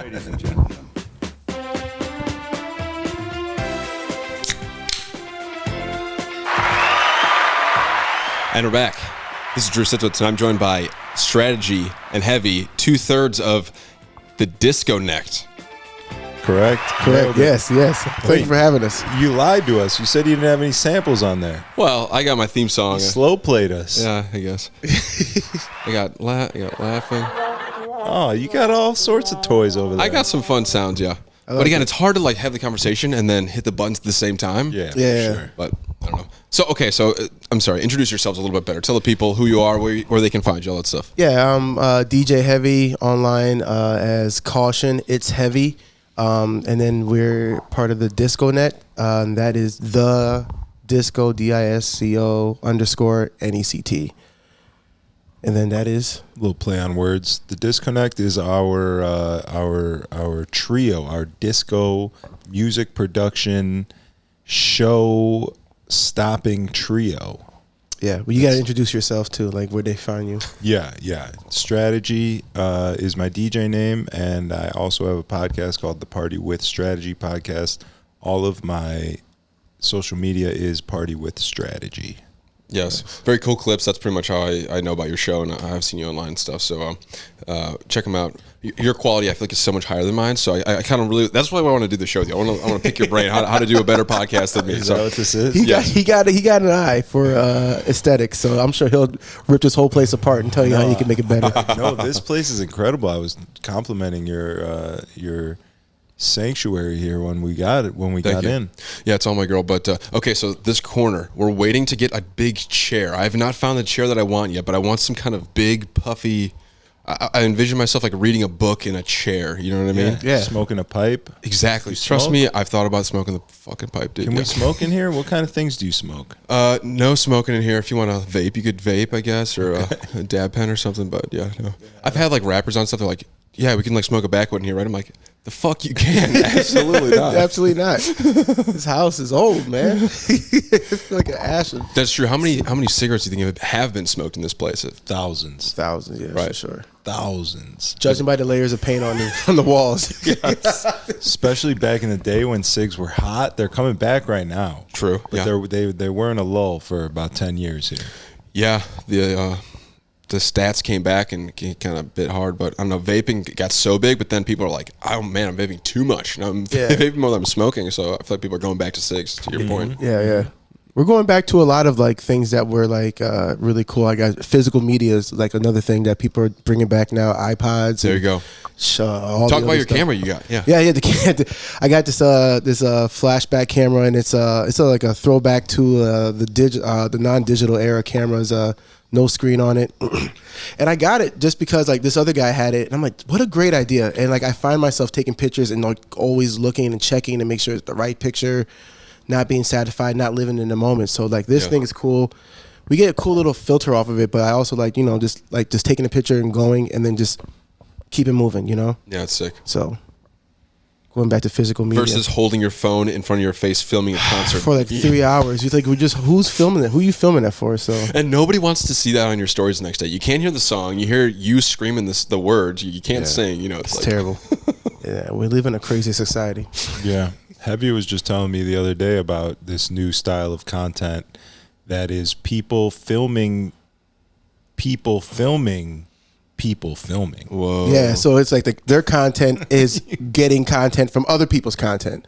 Ladies and gentlemen. And we're back. This is Drew Sitwitz, and I'm joined by Strategy and Heavy, 2/3 of the Disconnect. Correct. Yes. Thank you for having us. You lied to us. You said you didn't have any samples on there. Well, I got my theme song. You slow played us. Yeah, I guess. I got laughing. Oh, you got all sorts of toys over there. I got some fun sounds, yeah. But again, it's hard to like have the conversation and then hit the buttons at the same time. Yeah. Sure. But I don't know. So, I'm sorry. Introduce yourselves a little bit better. Tell the people who you are, where they can find you, all that stuff. Yeah, I'm DJ Heavy online as Caution. It's Heavy. And then we're part of the Disconet. That is the Disco, DISCO _NECT. And then that is A little play on words. The Disconnect is our trio, our disco music production show stopping trio. yeah. Well, you got to introduce yourself too, like where they find you. Yeah. Strategy is my DJ name, and I also have a podcast called the Party with Strategy podcast. All of my social media is Party with Strategy. Yes, very cool clips. That's pretty much how I know about your show, and I've seen you online and stuff. So check them out. Your quality, I feel like, is so much higher than mine. So I kind of really, that's why I want to do the show with you. I want to pick your brain how to do a better podcast than me. Is that what this is? He got an eye for aesthetics, so I'm sure he'll rip this whole place apart and tell you how you can make it better. No, this place is incredible. I was complimenting your sanctuary here when we got Thank you. in. Yeah, it's all my girl. But okay, so this corner, we're waiting to get a big chair. I have not found the chair that I want yet, but I want some kind of big, puffy. I envision myself like reading a book in a chair. You know what I mean? Yeah. Smoking a pipe. Exactly. You Trust smoke? me, I've thought about smoking the fucking pipe, dude. Can Yeah. we smoke in here? What kind of things do you smoke? No smoking in here. If you want to vape, you could vape, I guess, or a dab pen or something. But yeah, no. I've had like rappers on stuff. They're like, yeah, we can like smoke a backwood in here, right? I'm like, the fuck you can? Absolutely not. Absolutely not. This house is old, man. It's like an ash. That's true. How many cigarettes do you think have been smoked in this place? Thousands. Thousands, yeah, Right. for sure. Thousands. Judging by the layers of paint on the walls. Especially back in the day when cigs were hot. They're coming back right now. True. But Yeah. they were in a lull for about 10 years here. Yeah, the stats came back and kind of bit hard, but I don't know, vaping got so big, but then people are like, oh man, I'm vaping too much. And I'm vaping more than I'm smoking, so I feel like people are going back to cigs, to your point. Yeah. We're going back to a lot of like things that were like really cool. I got physical media is like another thing that people are bringing back now. iPods. There you go. All Talk the about other your stuff. camera you got. Yeah. Yeah. I got this flashback camera, and it's like a throwback to the non-digital era cameras. No screen on it, and I got it just because like this other guy had it, and I'm like, what a great idea. And like I find myself taking pictures and like always looking and checking to make sure it's the right picture, not being satisfied, not living in the moment. So like this thing is cool. We get a cool little filter off of it, but I also like just taking a picture and going, and then just keep it moving, Yeah, it's sick. So going back to physical media Versus holding your phone in front of your face, filming a concert for like 3 hours. You're like, who's filming it? Who are you filming that for? So and nobody wants to see that on your stories the next day. You can't hear the song. You hear you screaming the words. You can't sing. It's like terrible. Yeah, we live in a crazy society. Yeah. Heavy was just telling me the other day about this new style of content that is people filming. Whoa. Yeah, so it's like their content is getting content from other people's content,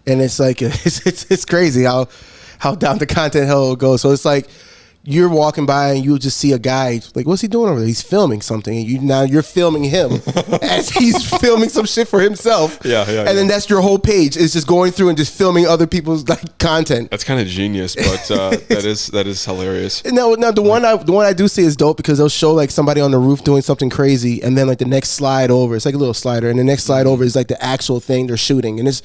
and it's like it's crazy how down the content hell goes. So it's like you're walking by and you'll just see a guy like, what's he doing over there? He's filming something, and you're filming him as he's filming some shit for himself. Yeah. And then that's your whole page is just going through and just filming other people's like content. That's kind of genius, but that is hilarious. No, the one I do see is dope because they'll show like somebody on the roof doing something crazy, and then like the next slide over, it's like a little slider, and the next slide over is like the actual thing they're shooting, and it's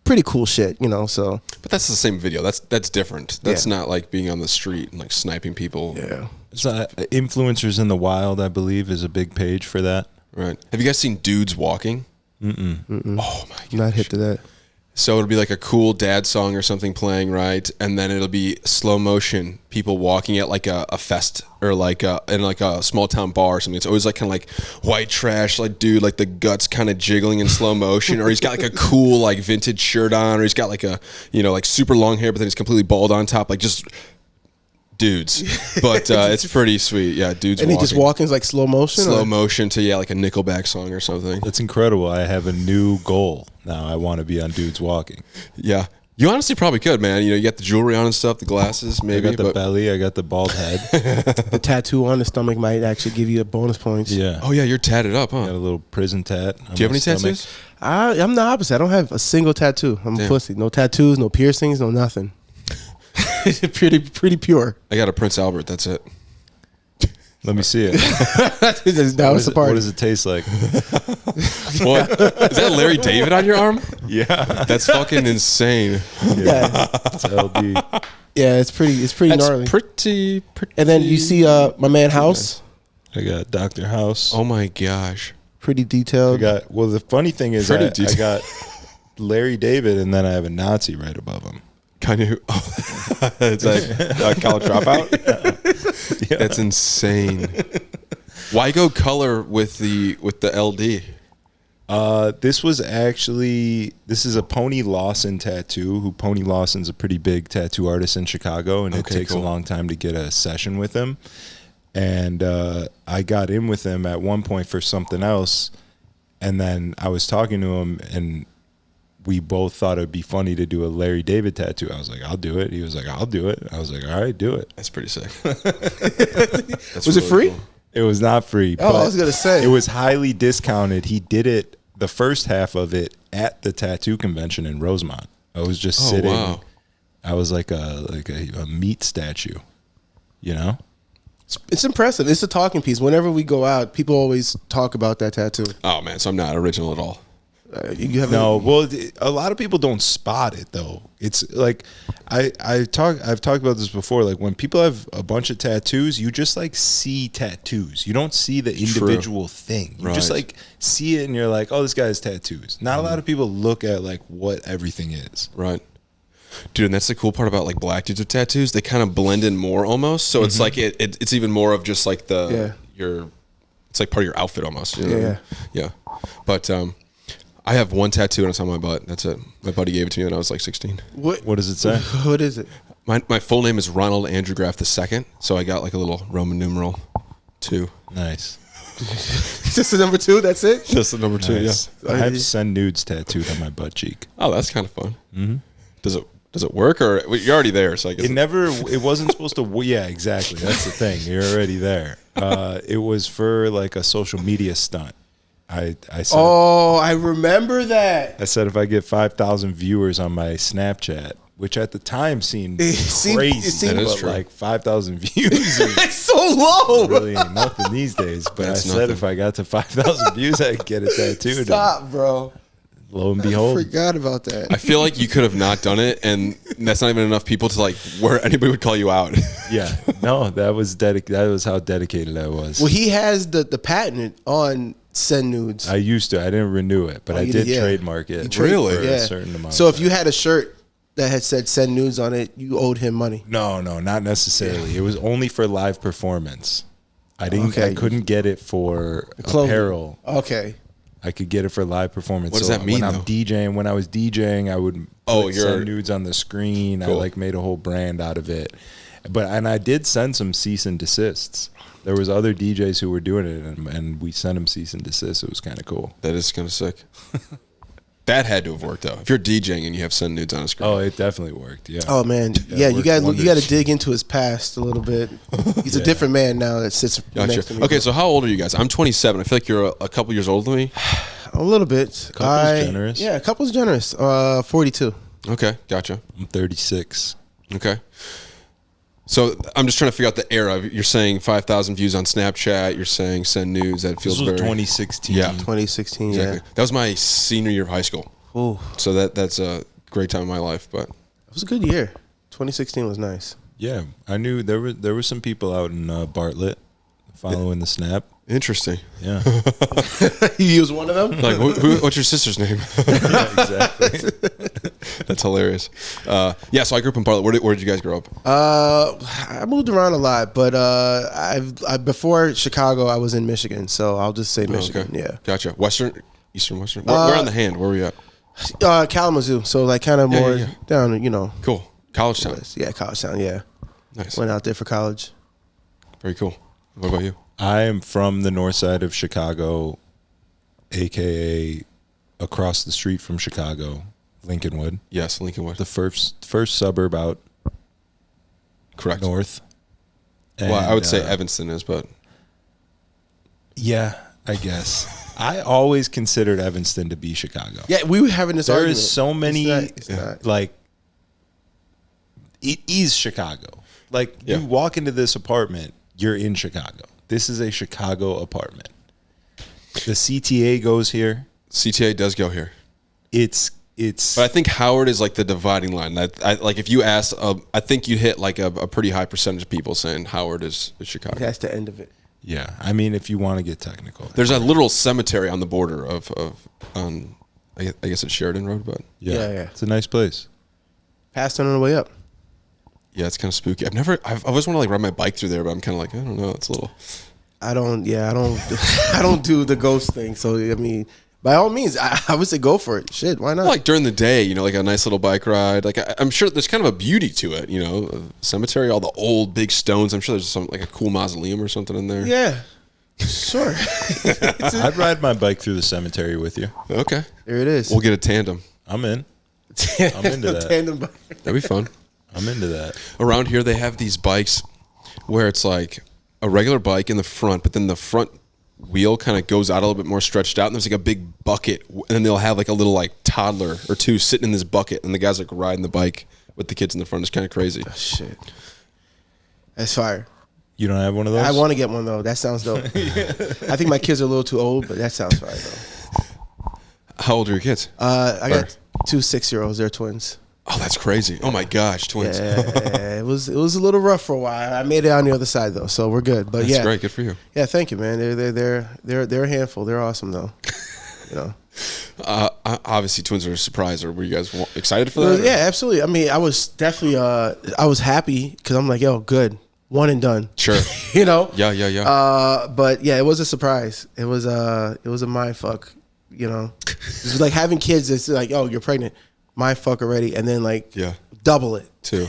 pretty cool shit, so. But that's the same video. That's different. That's not like being on the street and like sniping people. Yeah. It's Influencers in the Wild, I believe, is a big page for that. Right. Have you guys seen dudes walking? Oh my god. Not hip to that. So it'll be like a cool dad song or something playing, right? And then it'll be slow motion, people walking at like a fest or like in like a small town bar or something. It's always like kind of like white trash, like dude, like the guts kind of jiggling in slow motion, or he's got like a cool like vintage shirt on, or he's got like a, you know, like super long hair, but then he's completely bald on top, like just dudes. But it's pretty sweet. Yeah, dudes. And he just walking like slow motion. Slow motion to like a Nickelback song or something. That's incredible. I have a new goal now. I want to be on Dudes Walking. Yeah. You honestly probably could, man. You know, you got the jewelry on and stuff, the glasses, maybe. I got the belly. I got the bald head. The tattoo on the stomach might actually give you a bonus points. Yeah. Oh yeah, you're tatted up, huh? Got a little prison tat. Do you have any tattoos? I'm the opposite. I don't have a single tattoo. I'm a pussy. No tattoos, no piercings, no nothing. pretty pure. I got a Prince Albert. That's it. Let me see it. That was the part. What does it taste like? What? Is that Larry David on your arm? Yeah. That's fucking insane. Yeah. It's LD. Yeah, it's pretty That's gnarly. pretty. And then you see my man House, I got Dr. House. Oh my gosh. pretty I detailed. well, the funny thing is Pretty I detailed. got Larry David, and then I have a Nazi right above him. Kind of. Oh, it's like college dropout. Yeah. That's insane. Why go color with the LD? This is a Pony Lawson tattoo. Who Pony Lawson's a pretty big tattoo artist in Chicago, and it Okay, takes cool. a long time to get a session with him. And I got in with him at one point for something else, and then I was talking to him, and we both thought it'd be funny to do a Larry David tattoo. I was like, I'll do it. He was like, I'll do it. I was like, all right, do it. That's pretty sick. Was it free? It was not free. Oh, I but was gonna say. it was highly discounted. He did it, the first half of it, at the tattoo convention in Rosemont. I was just Oh, sitting. wow. I was like a meat statue, you know. It's impressive. It's a talking piece. Whenever we go out, people always talk about that tattoo. Oh man, so I'm not original at all. You have No, well, a lot of people don't spot it though. It's like I've talked about this before. Like when people have a bunch of tattoos, you just like see tattoos. You don't see the individual thing. You just Right. like see it, and you're like, oh, this guy has tattoos. Not a lot of people look at like what everything is. Right. Dude, and that's the cool part about like black dudes with tattoos. They kind of blend in more almost. So it's like it's even more of just like it's like part of your outfit almost. You know? Yeah. Yeah. But I have one tattoo and it's on my butt. That's it. My buddy gave it to me when I was like 16. What What does it say? What is it? My full name is Ronald Andrew Graff II. So I got like a little Roman numeral 2. Nice. Just the number 2. That's it. That's the number 2. Nice. Yeah. I have send nudes tattooed on my butt cheek. Oh, that's kind of fun. Mm-hmm. Does it work, or you're already there? So I guess It wasn't supposed to. Yeah, exactly. That's the thing. You're already there. It was for like a social media stunt. I said, Oh, I remember that. I said if I get 5,000 viewers on my Snapchat, which at the time seemed crazy, That is but true. like 5,000 views is It's so low. really ain't nothing these days. But That's I said nothing. if I got to 5,000 views, I'd get it tattooed. Stop, bro. And lo and behold, Forgot about that. I feel like you could have not done it, and that's not even enough people to like where anybody would call you out. yeah, no, that was that was how dedicated I was. Well, he has the patent on send nudes. I used to. I didn't renew it, but I you did did, yeah. trademark it. You trade- Really? For yeah. a certain amount. So of if you time. had a shirt that had said send nudes on it, you owed him money. No, not necessarily. It was only for live performance. I Okay. couldn't get it for Clothing. apparel. Okay. I could get it for live performance. What does that mean, When I'm though? DJing, when I was DJing, I would you're- send nudes on the screen. Cool. I like made a whole brand out of it. And I did send some cease and desists. There was other DJs who were doing it, and we sent them cease and desist. It was kind of cool. That is kind of sick. That had to have worked though. If you're DJing and you have send nudes on a screen. Oh, it definitely worked. Yeah. Oh man, Yeah, yeah, it you worked got to wonders. dig into his past a little bit. He's a Yeah. different man now that sits next to Gotcha. me. Okay, so how old are you guys? I'm 27. I feel like you're a couple years older than me. A little bit. Couple's generous. Yeah, couple's generous. 42. Okay, gotcha. I'm 36. Okay. So I'm just trying to figure out the era. You're saying 5,000 views on Snapchat. You're saying send nudes. That feels This was very 2016. Yeah. 2016. Exactly. That was my senior year of high school. Yeah. Ooh, So that's a great time in my life. But it was a good year. 2016 was nice. Yeah, I knew there were some people out in Bartlett following the snap. interesting. Yeah, He was one of them. Like, what's your sister's name? yeah, exactly. That's hilarious. Yeah, so I grew up in Bartlett. Where did you guys grow up? I moved around a lot, but before Chicago, I was in Michigan, so I'll just say Michigan. Okay. Yeah, Gotcha. Western, Eastern, Western. Where on the hand? Where were you at? Kalamazoo, so like kind of more down, Cool. College town. Yeah, college town. Yeah, Nice. went out there for college. Very cool. What about you? I am from the north side of Chicago, aka across the street from Chicago, Lincolnwood. Yes, Lincolnwood. The first suburb out Correct. north. Well, I would say And, Evanston is, but yeah, I guess. I always considered Evanston to be Chicago. Yeah, we were having this There argument. is so many, It's not. like, it is Chicago. Like, Yeah. you walk into this apartment, you're in Chicago. This is a Chicago apartment. The CTA goes here. CTA does go here. It's But I think Howard is like the dividing line. I like if you ask, I think you'd hit like a pretty high percentage of people saying Howard is Chicago. That's the end of it. yeah. I mean, if you want to get technical, There's a literal cemetery on the border of I guess it's Sheridan Road, but Yeah. it's a nice place. Passed on the way up. yeah, it's kind of spooky. I've always want to like ride my bike through there, but I'm kind of like, I don't know, it's a little. I don't I don't do the ghost thing. So I mean, by all means, I would say go for it. Shit, why not? Like during the day, like a nice little bike ride. Like I'm sure there's kind of a beauty to it, a cemetery, all the old big stones. I'm sure there's some like a cool mausoleum or something in there. Yeah, sure. I'd ride my bike through the cemetery with you. Okay. There it is. We'll get a tandem. I'm in. I'm into that. Tandem bike. That'd be fun. I'm into that. Around here, they have these bikes where it's like a regular bike in the front, but then the front wheel kind of goes out a little bit more stretched out, and there's like a big bucket, and then they'll have like a little like toddler or two sitting in this bucket, and the guy's like riding the bike with the kids in the front. It's kind of crazy. Shit, that's fire. You don't have one of those? I want to get one though. That sounds dope. I think my kids are a little too old, but that sounds fire though. How old are your kids? I got 2 6-year-olds. They're twins. Oh, that's crazy. Oh my gosh, twins. Yeah, it was a little rough for a while. I made it on the other side though, so we're good. But That's yeah, great. Good for you. yeah, thank you, man. They're a handful. They're awesome though. Obviously, twins are a surprise. Or were you guys excited for that? or- Yeah, absolutely. I mean, I was definitely I was happy because I'm like, yo, good, one and done. Sure. Yeah. But yeah, it was a surprise. It was a mind fuck. It's like having kids. It's like, oh, you're pregnant, mind fuck already, and then like Yeah. double it Too.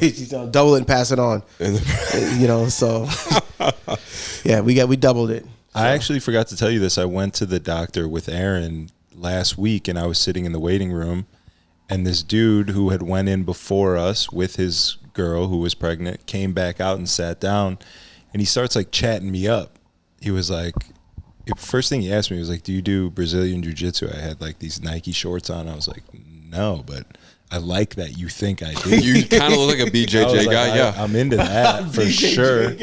double it and pass it on. And So yeah, we doubled it. I actually forgot to tell you this. I went to the doctor with Aaron last week, and I was sitting in the waiting room, and this dude who had went in before us with his girl who was pregnant came back out and sat down, and he starts like chatting me up. He was like, first thing he asked me was like, do you do Brazilian Jiu-Jitsu? I had like these Nike shorts on. I was like, no, but I like that you think I do. you kind of look like a I was BJJ like, guy. Yeah. I'm into that for sure.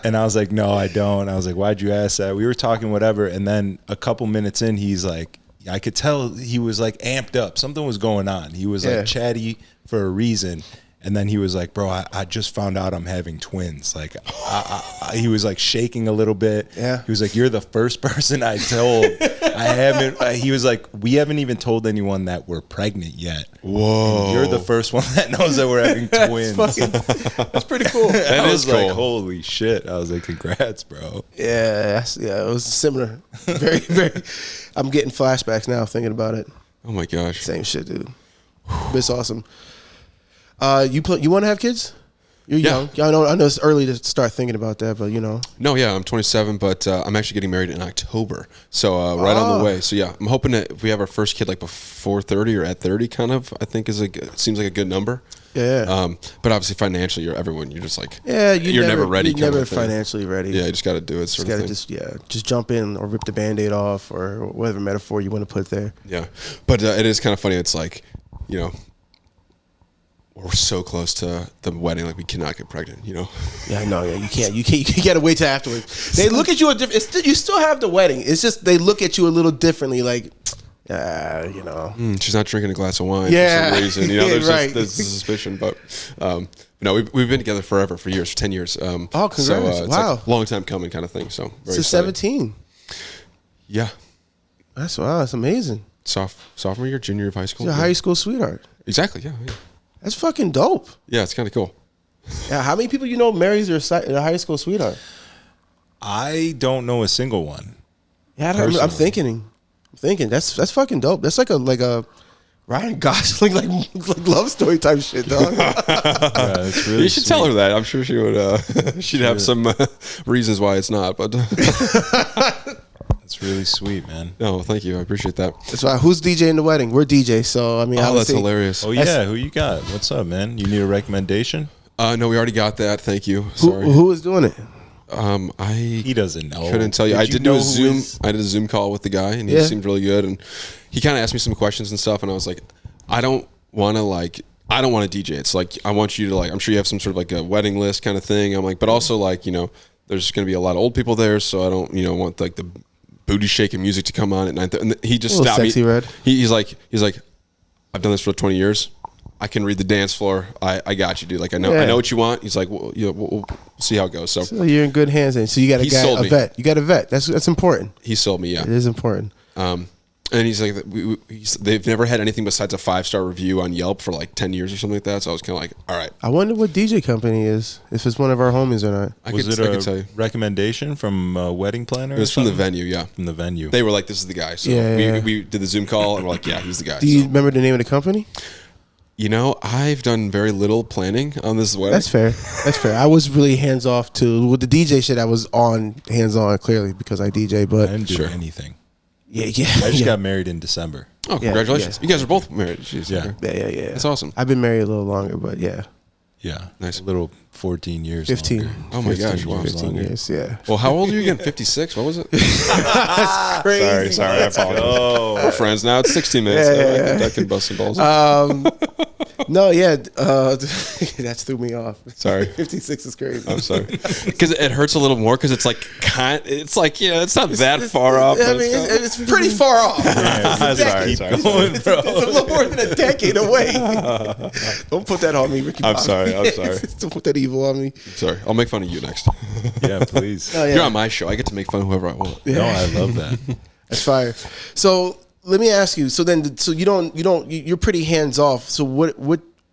And I was like, no, I don't. I was like, why'd you ask that? We were talking whatever. And then a couple minutes in, he's like, I could tell he was like amped up. Something was going on. He was Yeah. like chatty for a reason. And then he was like, bro, I just found out I'm having twins. Like, he was like shaking a little bit. Yeah. He was like, you're the first person I told. I haven't, he was like, we haven't even told anyone that we're pregnant yet. Whoa. And you're the first one that knows that we're having twins. That's pretty cool. That I is was like, cool. holy shit. I was like, congrats, bro. Yeah, it was similar. Very, very. I'm getting flashbacks now thinking about it. Oh my gosh. Same shit, dude. But it's awesome. You want to have kids? You're Yeah. young. I know it's early to start thinking about that, but No, yeah, I'm 27, but I'm actually getting married in October, so right on the way. So yeah, I'm hoping that if we have our first kid like before 30 or at 30, kind of, I think seems like a good number. Yeah. But obviously financially, you're just like, Yeah, you're never ready. You're kind never of thing. financially ready. Yeah, you just got to do it. Sort of Just thing. gotta just jump in or rip the Band-Aid off or whatever metaphor you want to put there. Yeah, but it is kind of funny. It's like, we're so close to the wedding, like we cannot get pregnant. Yeah, I know. Yeah, you can't. You gotta wait till afterwards. They look at you a different. You still have the wedding. It's just they look at you a little differently. Like, she's not drinking a glass of wine Yeah. for some reason. There's Right. there's a suspicion, but no, we've been together for 10 years. Oh, congrats. So, it's Wow. like long time coming kind of thing. So very Since excited. 17. Yeah, That's amazing. sophomore year, junior of high school. He's a high school sweetheart. Exactly. Yeah. That's fucking dope. Yeah, it's kind of cool. Yeah, how many people you know marries their high school sweetheart? I don't know a single one. Yeah, I'm Personally. thinking that's fucking dope. That's like a Ryan Gosling like love story type shit, dog. Yeah, it's really You should sweet. tell her that. I'm sure she would. She'd have some reasons why it's not. But It's really sweet, man. no, thank you. I appreciate that. That's why. Who's DJing the wedding? We're DJ, so I mean, Oh, that's obviously- hilarious. Oh yeah, who you got? What's up, man? You need a recommendation? No, we already got that. Thank you. Who, Sorry. who is doing it? I He doesn't know. couldn't tell you. I did know do a who Zoom. is- I did a Zoom call with the guy, and he Yeah. seemed really good. And he kind of asked me some questions and stuff, and I was like, I don't want to DJ. It's like I want you to I'm sure you have some sort of like a wedding list kind of thing. I'm like, but also there's going to be a lot of old people there, so I don't want like the booty shaking music to come on at 9:30. And he just A little stopped sexy me. red. He's like, I've done this for 20 years. I can read the dance floor. I got you, dude. Like I know Yeah. what you want. He's like, well, we'll see how it goes. So So you're in good hands, and so you got He sold a me. vet. You got a vet. That's important. he sold me, yeah. It is important. And he's like, they've never had anything besides a 5-star review on Yelp for like 10 years or something like that. So I was kind of like, all right, I wonder what DJ company is. If it's one of our homies or not. I Was could it tell you. a recommendation from a wedding planner? It was from the venue, yeah. From the venue. They were like, this is the guy. So Yeah. we did the Zoom call and we're like, yeah, he's the guy. Do you So, remember the name of the company? I've done very little planning on this wedding. That's fair. That's fair. I was really hands off too. With the DJ shit, I was hands on clearly because I DJ. I But didn't do Sure. anything. yeah. I just yeah. got married in December. Oh, congratulations. yeah. You guys are both married. Jeez, Yeah. okay. Yeah. That's awesome. I've been married a little longer, but yeah, Yeah. Nice. A little 14 years 15. longer. Oh my 15 gosh, wow. years 15 longer. years. Yeah. Well, how old are you again? 56? What was it? Crazy. Sorry. I apologize. Oh. We're friends now. It's 16 minutes. Yeah. I can bust some balls. No, yeah. That threw me off. Sorry. 56 is crazy. I'm sorry. Because it hurts a little more because it's like, it's not that far off. I but mean, it's- it's pretty far off. Sorry. Keep going, bro. It's a little more than a decade away. Don't put that on me, Ricky. I'm Bobby. sorry, I'm sorry. Don't put that evil on me. Sorry. I'll make fun of you next. Yeah, please. Oh, yeah. You're on my show. I get to make fun of whoever I want. No, I love that. That's fire. So let me ask you. So you're pretty hands off. So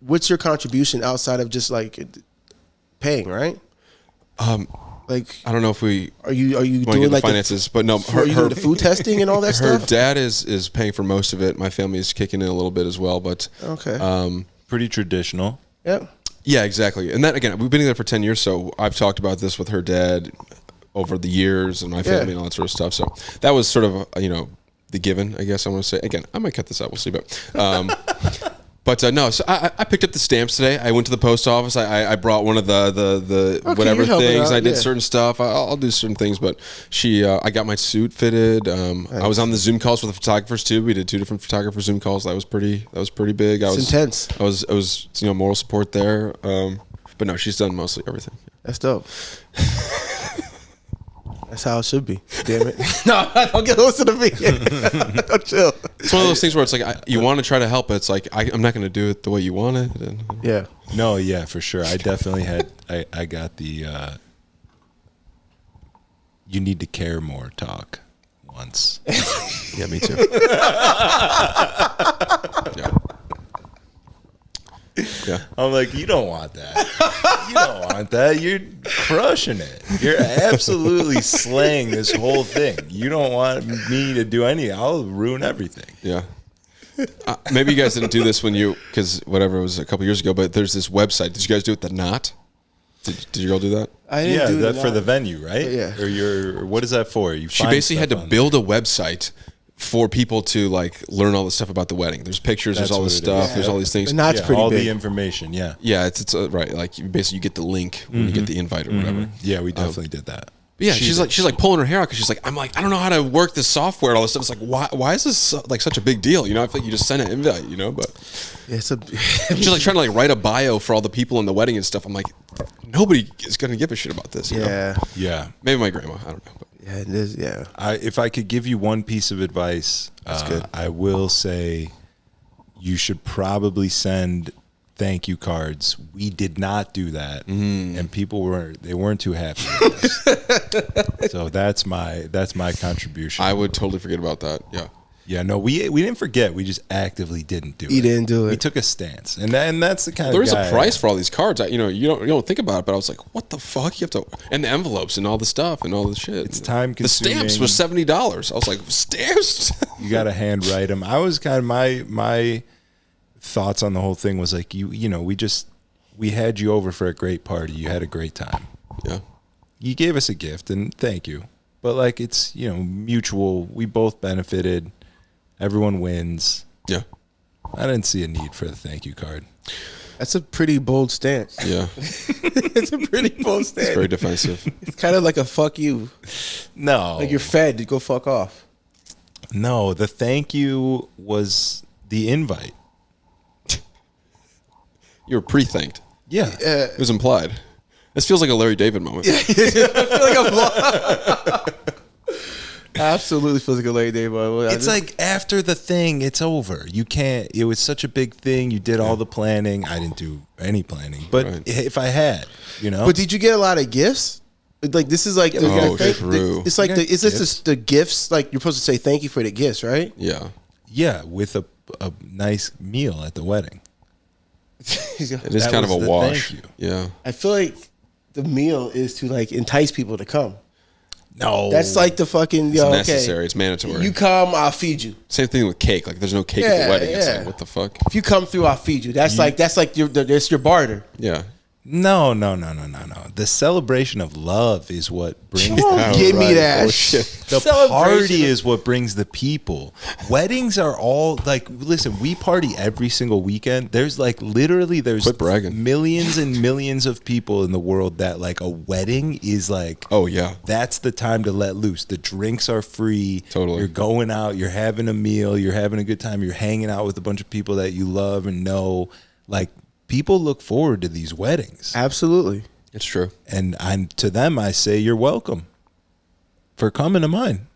what's your contribution outside of just like paying, right? Like, I don't know if we are you want to doing get the like finances, but no, are you doing the food testing and all that her stuff? dad is paying for most of it. My family is kicking in a little bit as well, but Okay. Pretty traditional. Yep. yeah, exactly. And that again, we've been together for 10 years, so I've talked about this with her dad over the years and my family and all that sort of stuff. So that was sort of the given, I guess I want to say. Again, I might cut this out. We'll see, but no. So I picked up the stamps today. I went to the post office. I brought one of the whatever you're helping things. out, I did yeah. certain stuff. I'll do certain things, but I got my suit fitted. I was on the Zoom calls with the photographers too. We did 2 different photographer Zoom calls. That was pretty big. I It's was intense. I was moral support there. But no, she's done mostly everything. That's dope. That's how it should be. Damn it. No, don't get close to me. Don't chill. It's one of those things where it's like you want to try to help, but it's like I'm not going to do it the way you want it. And, Yeah. No, yeah, for sure. I definitely had. I got the. You need to care more talk once. yeah, me too. yeah. Yeah. I'm like, you don't want that. You don't want that. You're crushing it. You're absolutely slaying this whole thing. You don't want me to do any. I'll ruin everything. Yeah. Maybe you guys didn't do this because whatever, it was a couple years ago, but there's this website. Did you guys do it, The Knot? Did you all do that? I didn't Yeah, do that it for now. the venue, right? Yeah. Or what is that for? You. She find basically had stuff to on build a website for people to like learn all the stuff about the wedding. There's pictures, That's there's all this what it is. stuff, there's all these things. And that's Yeah, pretty all big. the information. Yeah. Yeah, it's right. Like basically, you get the link when you get the invite or whatever. Yeah, we definitely did that. But yeah, She she's did. like pulling her hair out because she's like, I'm like, I don't know how to work this software and all this stuff. It's like, why is this like such a big deal? You know, I feel like you just send an invite, but Yeah, it's a. she's like trying to like write a bio for all the people in the wedding and stuff. I'm like, nobody is gonna give a shit about this. You know? Yeah. Yeah. Maybe my grandma. I don't know. But Yeah, it is. Yeah. If I could give you one piece of advice, good. I will say you should probably send thank you cards. We did not do that, and people weren't too happy with us. So that's my contribution. I would totally forget about that. Yeah. Yeah, no, we didn't forget. We just actively didn't do it. You didn't do it. We took a stance, and that's the kind There of is guy a price for all these cards. You don't think about it, but I was like, what the fuck? You have to, and the envelopes and all the stuff and all the shit. It's time The stamps consuming. was $70. I was like, stamps? You got to handwrite them. I was kind of my thoughts on the whole thing was like we had you over for a great party. You had a great time. Yeah. You gave us a gift, and thank you. But like it's mutual. We both benefited. Everyone wins. Yeah. I didn't see a need for the thank you card. That's a pretty bold stance. Yeah. It's a pretty bold stance. It's very defensive. It's kind of like a fuck you. No, Like you're fed to go fuck off. no. The thank you was the invite. You were pre-thanked. Yeah. It was implied. This feels like a Larry David moment. I feel like I'm absolutely feels like a Larry David. It's like after the thing, it's over. You can't. It was such a big thing. You did all the planning. I didn't do any planning, but Right. if I had, But did you get a lot of gifts? Like this is like the, Oh, the- true. it's like You the got is this gifts. the gifts? Like you're supposed to say thank you for the gifts, right? Yeah. yeah, with a nice meal at the wedding. It is That kind of was a the wash. thank you. Yeah. I feel like the meal is to like entice people to come. No, That's like the fucking It's necessary. It's mandatory. You come, I'll feed you. Same thing with cake. Like, there's no cake at Yeah, the wedding. It's yeah. like, what the fuck? If you come through, I'll feed you. That's like that's your barter. Yeah. no. The celebration of love is what brings. Don't give me that. Oh, shit. The Celebration party of- is what brings the people. Weddings are all like, listen, we party every single weekend. There's like literally Quit bragging. millions and millions of people in the world that like a wedding is like, Oh, yeah. that's the time to let loose. The drinks are free. Totally. You're going out, you're having a meal, you're having a good time, you're hanging out with a bunch of people that you love and know. Like people look forward to these weddings. Absolutely. It's true. And to them I say you're welcome for coming to mine.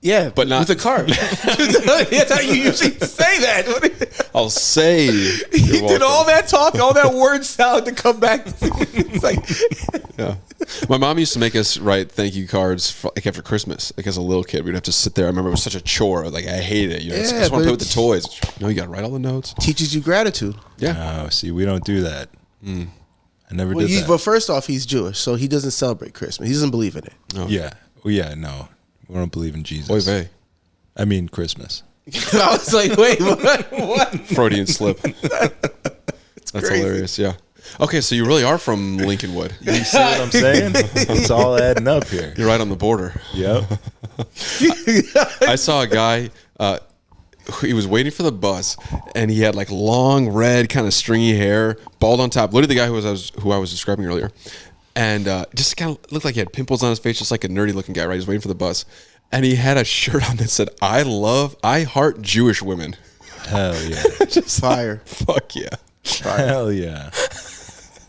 Yeah, But not- with a card. That's how you usually say that. I'll say. He did all that talk, all that word salad to come back. It's like, Yeah. My mom used to make us write thank you cards for, like after Christmas. Like as a little kid, we'd have to sit there. I remember it was such a chore. Like I hated it. You know, I Yeah, just want to play but with the toys. No, you got to write all the notes. teaches you gratitude. Yeah. Oh, see, we don't do that. I never Well, did that. but first off, he's Jewish, so he doesn't celebrate Christmas. He doesn't believe in it. No. Yeah. Well, yeah, no. We don't believe in Jesus. Oy vey. I mean Christmas. I was like, wait, what? Freudian slip. That's crazy. hilarious. Yeah. Okay, so you really are from Lincolnwood. You see what I'm saying? It's all adding up here. You're right on the border. Yep. I saw a guy. He was waiting for the bus, and he had like long red, kind of stringy hair, bald on top. Literally the guy who I was describing earlier, and just kind of looked like he had pimples on his face, just like a nerdy looking guy. Right, he was waiting for the bus, and he had a shirt on that said I heart Jewish women." Hell yeah. Just fire. Fuck yeah. Hell yeah.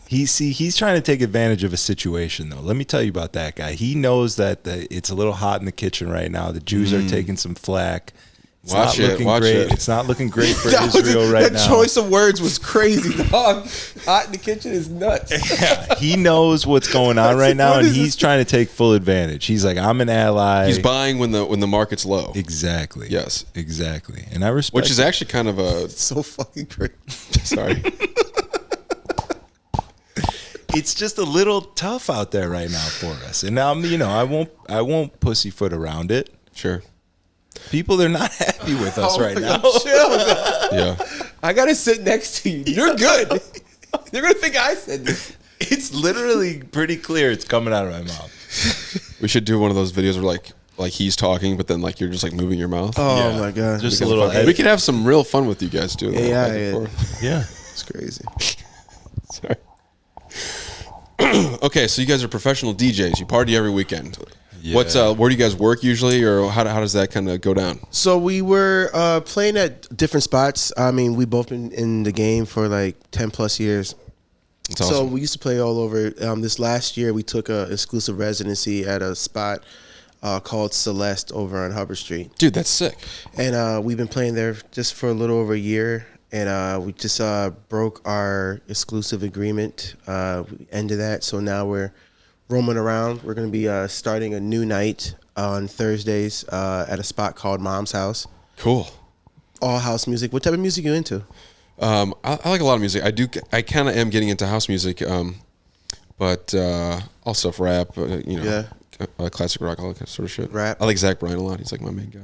He's trying to take advantage of a situation though. Let me tell you about that guy. He knows that it's a little hot in the kitchen right now. The Jews are taking some flack. It's Watch not it, looking watch great. it. It's not looking great for That was- Israel right that now. choice of words was crazy, dog. Hot in the kitchen is nuts. Yeah, he knows what's going on right now, What and is he's trying to take full advantage. He's like, I'm an ally. He's buying when the market's low, Exactly. Yes. Exactly. And I respect which is it. actually kind of a So fucking crazy. sorry. It's just a little tough out there right now for us. And I won't pussyfoot around it. Sure. People are not happy with us right now. Chill. Yeah. I gotta sit next to you. You're good. They're gonna think I said this. It's literally pretty clear it's coming out of my mouth. We should do one of those videos where like he's talking, but then like you're just like moving your mouth. Oh Yeah. my god, Just Because a little fuck it. We could have some real fun with you guys doing that. Yeah, back and yeah. forth. Yeah. it's crazy. Sorry. Okay, so you guys are professional DJs. You party every weekend. Yeah. Where do you guys work usually, or how does that kind of go down? So we were playing at different spots. I mean, we both been in the game for like 10 plus years. It's awesome. So we used to play all over. This last year, we took a exclusive residency at a spot called Celeste over on Hubbard Street, Dude, that's sick. and we've been playing there just for a little over a year. And we just broke our exclusive agreement. We ended that, so now we're roaming around. We're going to be starting a new night on Thursdays at a spot called Mom's House. Cool. All house music. What type of music are you into? I like a lot of music. I kind of am getting into house music, but also rap. Classic rock, all that kind of sort of shit. Rap. I like Zach Bryan a lot. He's like my main guy.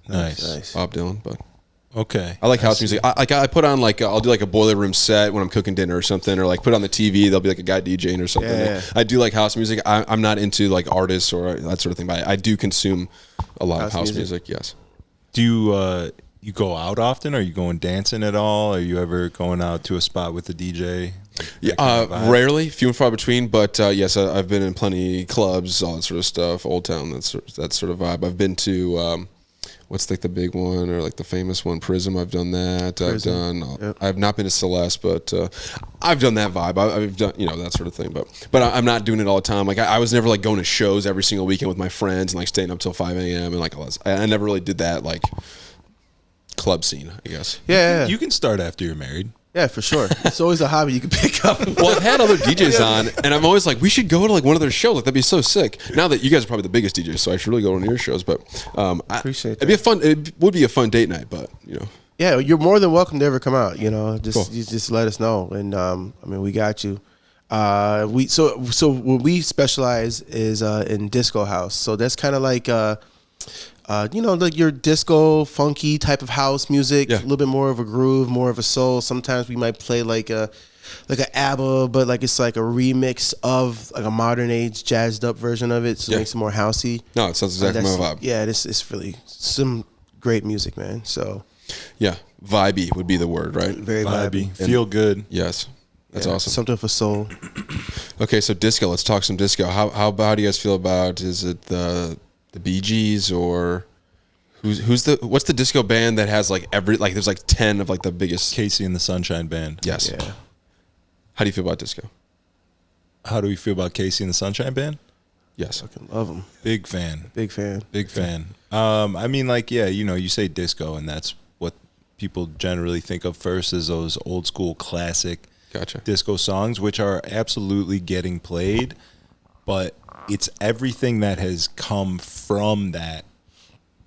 Nice. Bob Dylan, but Okay. I like house music. I put on I'll do like a boiler room set when I'm cooking dinner or something, or like put on the TV. There'll be like a guy DJing or something. Yeah. I do like house music. I'm not into like artists or that sort of thing, but I do consume a lot of house music. Yes. Do you go out often? Are you going dancing at all? Are you ever going out to a spot with a DJ? Yeah, rarely, few and far between. But yes, I've been in plenty clubs, all that sort of stuff. Old Town, that sort of vibe. I've been to what's like the big one or like the famous one, Prism. I've done that. I've not been to Celeste, but I've done that vibe. I've done that sort of thing. But I'm not doing it all the time. Like I was never like going to shows every single weekend with my friends and like staying up till 5 a.m. and like all that. I never really did that like club scene, I guess. Yeah. You can start after you're married. Yeah, for sure. It's always a hobby you can pick up. Well, I've had other DJs on, and I'm always like, we should go to like one of their shows. Like that'd be so sick. Now that you guys are probably the biggest DJs, so I should really go to one of your shows. But Appreciate that. It would be a fun date night, but Yeah, you're more than welcome to ever come out. Just Cool. you just let us know, and we got you. So what we specialize is in disco house. So that's kind of like like your disco funky type of house music, Yeah. a little bit more of a groove, more of a soul. Sometimes we might play like a ABBA, but like it's like a remix of like a modern age jazzed up version of it, so it makes it more housey. no, it sounds exactly my vibe. Yeah, it's really some great music, man. So Yeah, vibey would be the word, right? very vibey. Feel good. Yes, that's awesome. Something for soul. Okay, so disco. Let's talk some disco. How do you guys feel about? Is it the Bee Gees or what's the disco band that has like there's like 10 of like the biggest? Casey and the Sunshine Band. Yes. Yeah. How do you feel about disco? How do we feel about Casey and the Sunshine Band? Yes. Fucking love them. Big fan. Big fan. Big fan. I mean, like, yeah, you say disco, and that's what people generally think of first is those old school classic Gotcha. disco songs, which are absolutely getting played, but it's everything that has come from that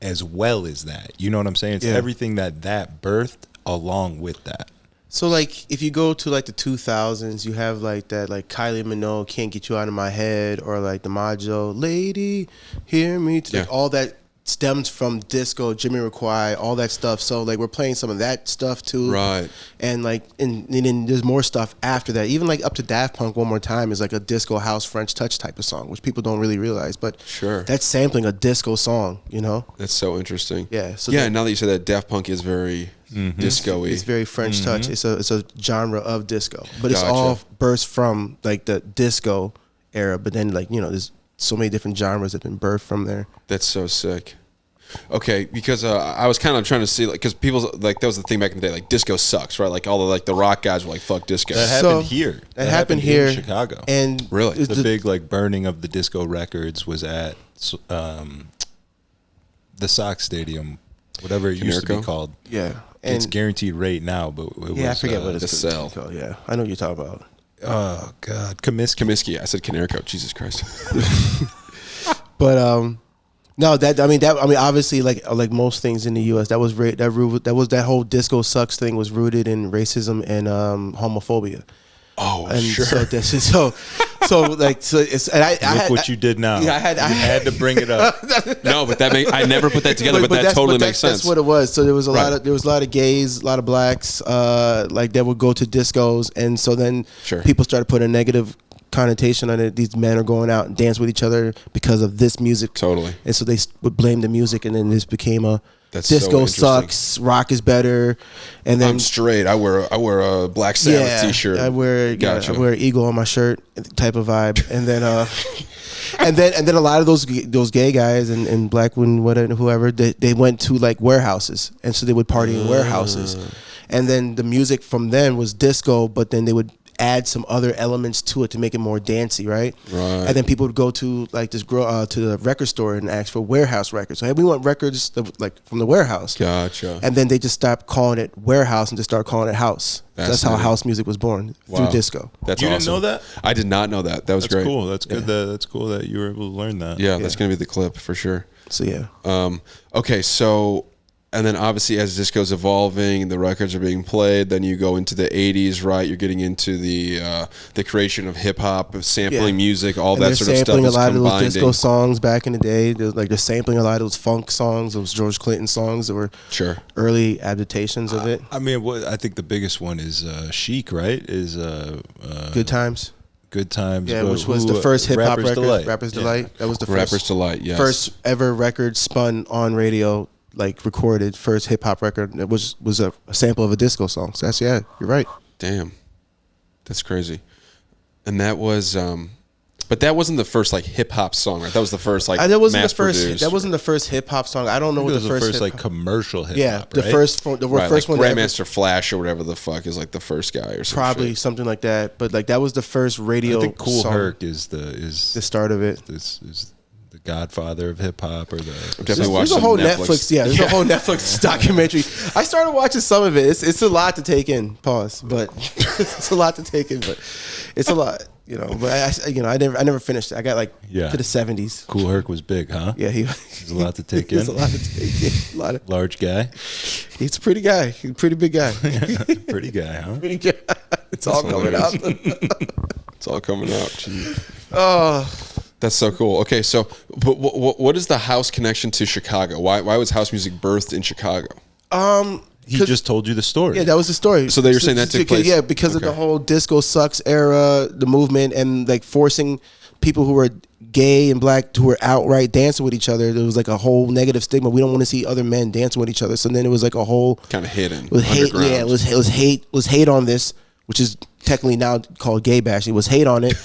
as well as that. You know what I'm saying? It's everything that birthed along with that. So like if you go to like the 2000s, you have like that like Kylie Minogue, Can't Get You Out of My Head, or like the Majo, Lady, Hear Me. Like all that stems from disco, Jimmy Jamiroquai, all that stuff. So like we're playing some of that stuff too. Right. And like and then there's more stuff after that. Even like up to Daft Punk, One More Time is like a disco house French touch type of song, which people don't really realize. But Sure. that's sampling a disco song, That's so interesting. Yeah. So Now that you say that, Daft Punk is very disco-y. It's very French touch. It's a genre of disco, but it's all burst from like the disco era. But then like there's so many different genres that have been birthed from there. That's so sick. Okay, because I was kind of trying to see, like, because people like that was the thing back in the day, like disco sucks, right? Like all the rock guys were like, fuck disco. That happened here. That happened here in Chicago. and Really? The big like burning of the disco records was at the Sox Stadium, whatever it used to be Comerica? called. yeah, It's and guaranteed rate now, but it was, I forget what it's the cell. called. Yeah, I know what you're talking about. Oh God, Comiskey. Comiskey. I said Canerico. Jesus Christ. But no, obviously like most things in the U.S. that was that whole disco sucks thing was rooted in racism and homophobia. Oh, And sure. so it's and I Look had, what you did now. Yeah, I had to bring it up. No, but I never put that together, but that totally makes sense. That's what it was. So there was a Right. lot of gays, a lot of blacks, like that would go to discos, and so then Sure. people started putting a negative connotation on it. These men are going out and dance with each other because of this music. Totally. And so they would blame the music, and then this became a That's so disco interesting. sucks, rock is better, and then I'm straight. I wear a Black Sabbath T-shirt. I wear Gotcha. I wear Eagle on my shirt type of vibe, and then and then a lot of those gay guys and black women, whatever, whoever, they went to like warehouses, and so they would party in warehouses, and then the music from them was disco, but then they would add some other elements to it to make it more dancey, right? Right. And then people would go to like this girl to the record store and ask for warehouse records. So hey, we want records like from the warehouse. Gotcha. And then they just stopped calling it warehouse and just started calling it house. That's how Fascinating. house music was born Wow. through disco. That's You awesome. didn't know that? I did not know that. That was That's great. cool. That's good. That's cool that you were able to learn that. Yeah, that's gonna be the clip for sure. So yeah. Okay, so And then obviously as disco's evolving, the records are being played. Then you go into the 80s, right? You're getting into the creation of hip hop, sampling music, all And that they're sort of stuff sampling a is lot of those combining. disco songs back in the day. They're sampling a lot of those funk songs, those George Clinton songs that were Sure. early adaptations of it. I mean, I think the biggest one is Chic, right? Is Good Times. Good Times. Yeah, but which was who, the first hip hop Rapper's record. Delight. Rapper's Yeah. Delight. That was the Rapper's first Delight, yes. first ever record spun on radio, like recorded. First hip hop record. It was a sample of a disco song. So that's you're right. Damn. That's crazy. And that was but that wasn't the first like hip hop song, right? That was the first like That wasn't mass the first. produced. That wasn't the first hip hop song. I don't know It what was the the first, first like commercial hip hop. Yeah, the right? first right, first like one. that ever- Grandmaster Flash or whatever the fuck is like the first guy or something. probably something like that. But like that was the first radio. I think Cool song, Herc is the start of it. this is the godfather of hip hop or the Definitely watch There's a some whole Netflix. Netflix. Yeah, there's a whole Netflix documentary. I started watching some of it. It's a lot to take in. Pause, but it's a lot to take in. But it's a lot, But I never finished it. I got like Yeah. to the 70s. Cool Herc was big, huh? Yeah, There's a lot to take There's in. a lot to take in. A lot of, Large guy, he's a pretty guy. He's a pretty big guy. pretty guy, huh? Pretty guy. It's all coming out. It's all coming out. Gee. Oh, That's so cool. Okay, so but what is the house connection to Chicago? Why was house music birthed in Chicago? He just told you the story. yeah, that was the story. So you're saying that took place- Yeah, because of the whole disco sucks era, the movement, and like forcing people who were gay and black who were outright dancing with each other. There was like a whole negative stigma. We don't want to see other men dancing with each other. So then it was like a whole Kind of hidden. it was hate. underground. Yeah, it was hate on this, which is technically now called gay bashing. It was hate on it,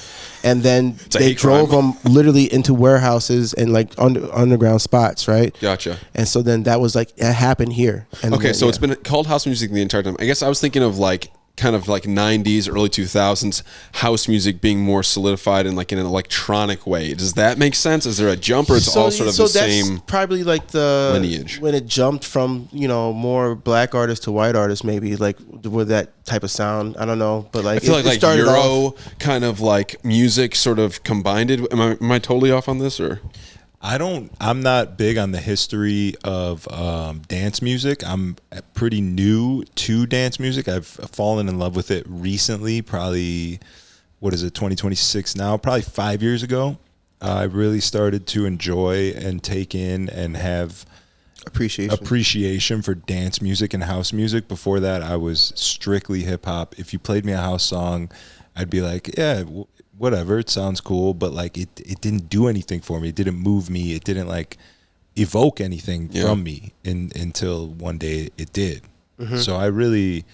and then a they hate drove crime. them literally into warehouses and like underground spots, right? Gotcha. And so then that was like it happened here. And Okay, then, so yeah. it's been called house music the entire time. I guess I was thinking of like kind of like 90s, early 2000s house music being more solidified in like in an electronic way. Does that make sense? Is there a jump or it's all sort of the that's same? probably like the lineage. when it jumped from more black artists to white artists, maybe like with that type of sound. I don't know, but like I feel it like started Euro off- kind of like music sort of combined it. Am I totally off on this or? I'm not big on the history of dance music. I'm pretty new to dance music. I've fallen in love with it recently, probably, 2026 now? Probably 5 years ago. I really started to enjoy and take in and have appreciation for dance music and house music. Before that, I was strictly hip hop. If you played me a house song, I'd be like, yeah, whatever, it sounds cool, but like it didn't do anything for me. It didn't move me. It didn't like evoke anything from me until one day it did. Mm-hmm. So I really,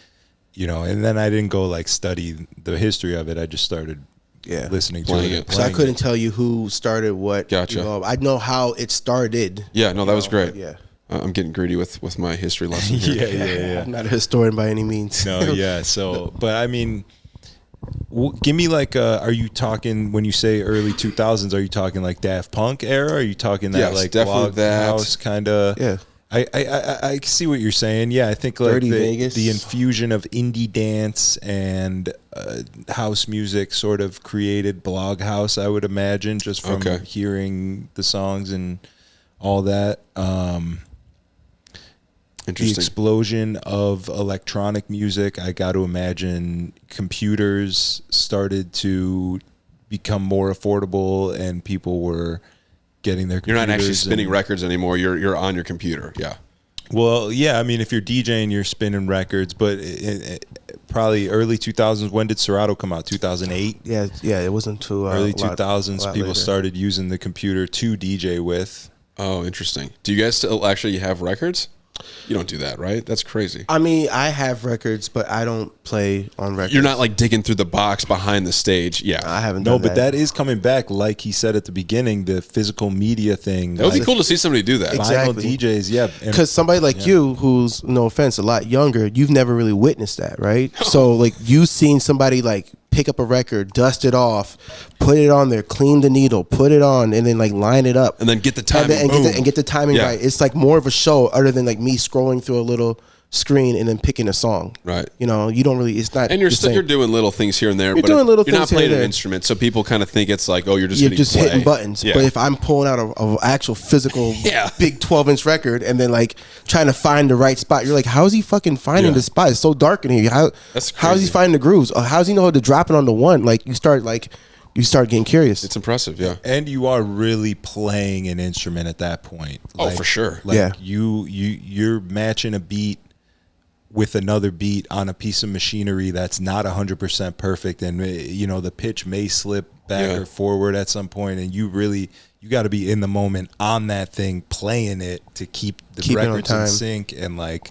and then I didn't go like study the history of it. I just started listening to Playing it. it. and So I playing couldn't tell you who started what. Gotcha. I know how it started. Yeah, no, that was great. Yeah. I'm getting greedy with my history lesson it. here. Yeah. I'm not a historian by any means. No, yeah. So, but I mean, give me like, are you talking when you say early 2000s? Are you talking like Daft Punk era? Are you talking that Yes, like definitely blog that. house kind of? Yeah. I see what you're saying. Yeah, I think like Dirty Vegas. the infusion of indie dance and house music sort of created Blog House, I would imagine, just from hearing the songs and all that. The Interesting. explosion of electronic music, I got to imagine computers started to become more affordable and people were getting their You're computers. not actually spinning and- records anymore. You're on your computer. Yeah. Well, yeah, I mean, if you're DJing, you're spinning records, but probably early 2000s. When did Serato come out? 2008? Yeah, it wasn't too Early a lot 2000s, people later. started using the computer to DJ with. Oh, interesting. Do you guys still actually have records? You don't do that, right? That's crazy. I mean, I have records, but I don't play on records. You're not like digging through the box behind the stage. Yeah. I haven't No, done but that is coming back, like he said at the beginning, the physical media thing. That would be like cool to see somebody do that. Exactly. Vinyl DJs, yeah. And Because somebody like you, who's, no offense, a lot younger, you've never really witnessed that, right? So, like, you've seen somebody, like, pick up a record, dust it off, put it on there, clean the needle, put it on, and then, like, line it up. And then get the timing. And get the timing Yeah. right. It's, like, more of a show other than, like, me scrolling through a little screen and then picking a song. Right. You know, you don't really. It's not. And you're the still same. you're doing little things here and there. You're but doing little you're not things here playing and an there. instrument, so people kind of think it's like, oh, you're just You're hitting just play. hitting buttons. Yeah. But if I'm pulling out a actual physical Yeah. big 12-inch record and then like trying to find the right spot, you're like, how is he fucking finding Yeah. the spot? It's so dark in here. How That's how is he crazy. finding the grooves? Or how does he know how to drop it on the one? Like you start getting curious. It's impressive, yeah. And you are really playing an instrument at that point. Oh, for sure. Like Yeah. you're matching a beat with another beat on a piece of machinery that's not 100% perfect, and you know the pitch may slip back Yeah. or forward at some point, and you got to be in the moment on that thing, playing it to keep the Keep it on records in time. sync, and like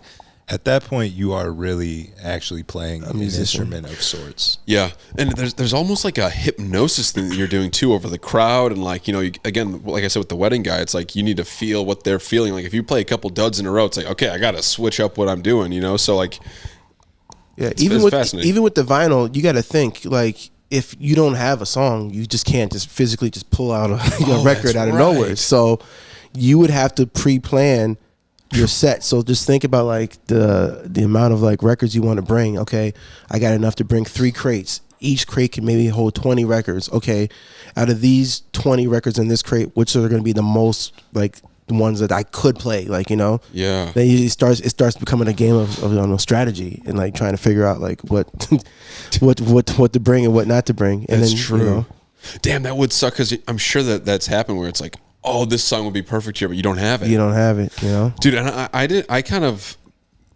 at that point you are really actually playing an musician. instrument of sorts. Yeah, and there's almost like a hypnosis thing that you're doing too over the crowd, and like, you know, again, like I said with the wedding guy, it's like you need to feel what they're feeling. Like if you play a couple duds in a row, it's like, okay, I got to switch up what I'm doing, you know. So like, Yeah, it's even with fascinating. the vinyl, you got to think like if you don't have a song, you just can't just physically just pull out a Oh, record that's out of right. nowhere. So you would have to pre-plan your set. So just think about like the amount of like records you want to bring. Okay, I got enough to bring 3 crates. Each crate can maybe hold 20 records. Okay, out of these 20 records in this crate, which are going to be the most like the ones that I could play? Like, you know. yeah, Then it starts becoming a game of you know, strategy and like trying to figure out like what what to bring and what not to bring. And that's then, true. You know, Damn, that would suck because I'm sure that's happened where it's like, oh, this song would be perfect here, but you don't have it. you don't have it. You know. Dude, and I kind of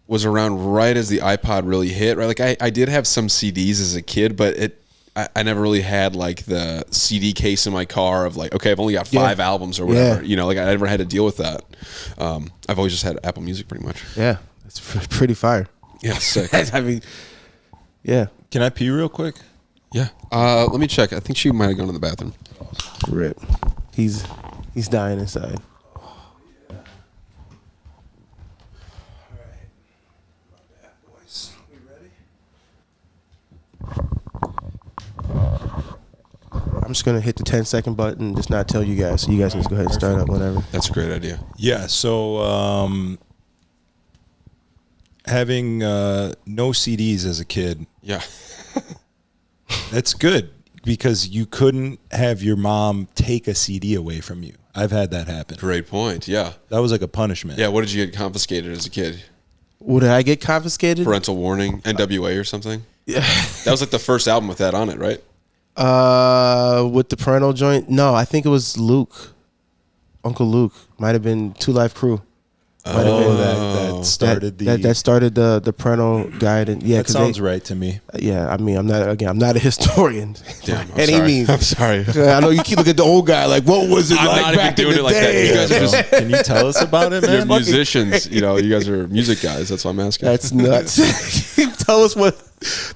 was around right as the iPod really hit, right? Like I did have some CDs as a kid, but I never really had like the CD case in my car of like, okay, I've only got 5 albums or whatever. Yeah. You know, like I never had to deal with that. I've always just had Apple Music pretty much. Yeah, it's pretty fire. Yeah, sick. I mean, yeah. Can I pee real quick? Yeah. Let me check. I think she might have gone to the bathroom. Rip. He's dying inside. I'm just gonna hit the 10-second button and just not tell you guys, so you guys can just go ahead and start up whenever. That's a great idea. Yeah, so having no CDs as a kid, Yeah. that's good because you couldn't have your mom take a CD away from you. I've had that happen. Great point. Yeah. That was like a punishment. Yeah. What did you get confiscated as a kid? Would I get confiscated? Parental warning, NWA or something? Yeah. That was like the first album with that on it, right? With the parental joint? No, I think it was Luke. Uncle Luke. Might have been 2 Live Crew. Oh, that started that started the parental guide. And yeah, that sounds right to me. Yeah, I mean, I'm not a historian. Damn, I'm Any sorry. means. I'm sorry. I know you keep looking at the old guy like, what was it I'm like not even back in doing the it like that. day? You guys are just Can you tell us about it, you're man? musicians. You know, you guys are music guys. That's what I'm asking. That's nuts. Tell us what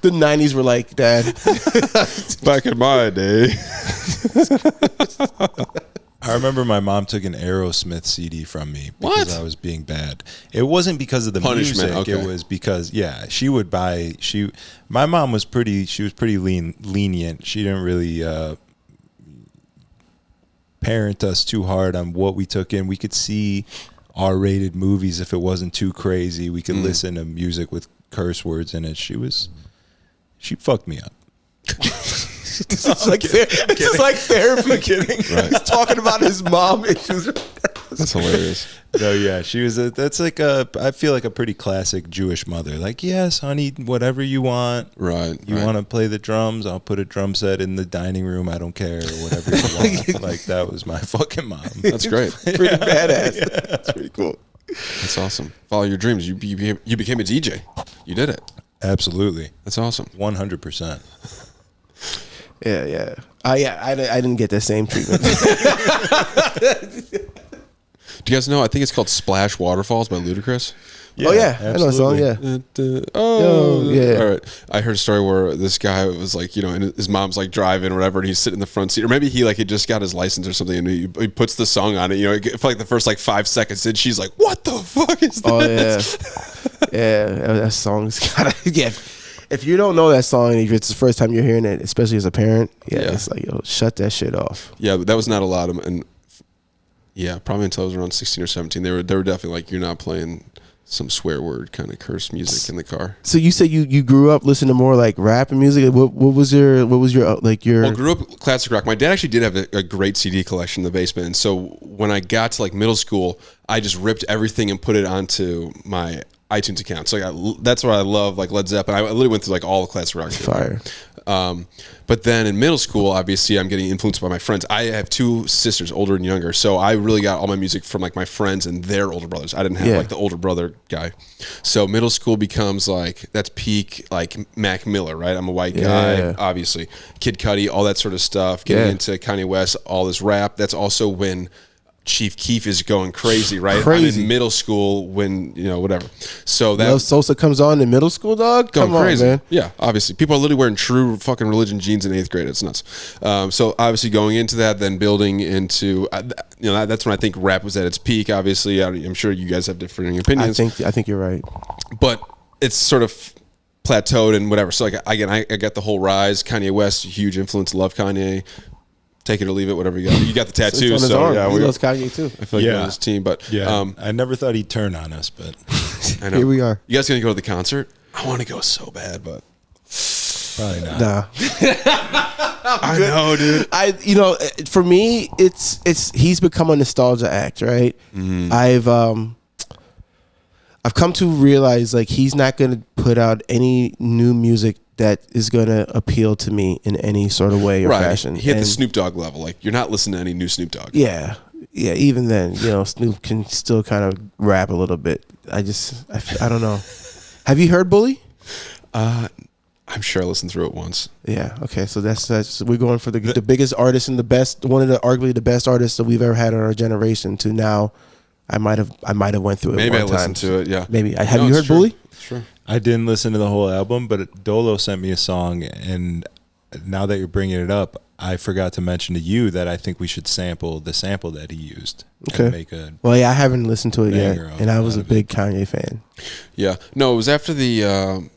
the 90s were like, Dad. Back in my day. I remember my mom took an Aerosmith CD from me because What? I was being bad. It wasn't because of the Punishment, music. okay. It was because she would buy. My mom was pretty lenient. She didn't really parent us too hard on what we took in. We could see R-rated movies if it wasn't too crazy. We could listen to music with curse words in it. She fucked me up. This is like therapy. Right. He's talking about his mom issues. That's hilarious. No, yeah, she was. I feel like a pretty classic Jewish mother. Like, yes, honey, whatever you want. Right. You want to play the drums? I'll put a drum set in the dining room. I don't care. Whatever you want. Like, that was my fucking mom. That's great. Pretty badass. That's pretty cool. That's awesome. Follow your dreams. You became a DJ. You did it. Absolutely, That's awesome. 100%. Yeah. I didn't get that same treatment. Do you guys know? I think it's called Splash Waterfalls by Ludacris. Oh yeah, I know the song. Yeah. Oh yeah. All right. I heard a story where this guy was like, you know, and his mom's like driving or whatever, and he's sitting in the front seat, or maybe he just got his license or something, and he puts the song on it. You know, for like the first 5 seconds, and she's like, "What the fuck is this?" Oh yeah, that song's gotta yeah. If you don't know that song, if it's the first time you're hearing it, especially as a parent, Yeah. it's like, yo, shut that shit off. Yeah, but that was not allowed. And yeah, probably until I was around 16 or 17, they were definitely like, "You're not playing some swear word kind of curse music in the car. So you said you grew up listening to more like rap and music. What was your like your? Well, I grew up classic rock. My dad actually did have a great CD collection in the basement. And so when I got to like middle school, I just ripped everything and put it onto my iTunes account. So that's what I love, like Led Zeppelin. I literally went through like all the classic rock. Fire. But then in middle school, obviously, I'm getting influenced by my friends. I have two sisters, older and younger, so I really got all my music from like my friends and their older brothers. I didn't have like the older brother guy. So middle school becomes like that's peak like Mac Miller, right? I'm a white guy, obviously. Kid Cudi, all that sort of stuff. Getting into Kanye West, all this rap. That's also when Chief Keef is going crazy, right? Crazy. I'm in middle school when, whatever. So that Love Sosa comes on in middle school, dog. going Come crazy. on, man. Yeah, obviously. People are literally wearing true fucking religion jeans in 8th grade. It's nuts. So obviously going into that, then building into, that's when I think rap was at its peak. Obviously, I'm sure you guys have differing opinions. I think you're right. But it's sort of plateaued and whatever. So like, again, I got the whole rise. Kanye West, huge influence. Love Kanye. Take it or leave it, whatever you got. You got the tattoo, It's on his so arm. yeah, He loves Kanye too. I feel like we're on his team, but I never thought he'd turn on us, but I know. Here we are. You guys gonna go to the concert? I want to go so bad, but probably not. Nah. I know, dude. For me, it's he's become a nostalgia act, right? Mm-hmm. I've come to realize like he's not going to put out any new music that is going to appeal to me in any sort of way or fashion. He hit the Snoop Dogg level. Like you're not listening to any new Snoop Dogg. Yeah. Even then, Snoop can still kind of rap a little bit. I don't know. Have you heard Bully? I'm sure I listened through it once. Yeah. Okay. So that's we're going for the biggest artist and the best, one of the arguably the best artists that we've ever had in our generation. To now, I might have went through it. Maybe I one listened time. to it. Yeah. Maybe. Have you heard true. Bully? Sure. I didn't listen to the whole album, but Dolo sent me a song, and now that you're bringing it up, I forgot to mention to you that I think we should sample the sample that he used. Okay. And make a Well, yeah, I haven't listened to it yet, banger and I was a out of it. big Kanye fan. Yeah. No, it was after the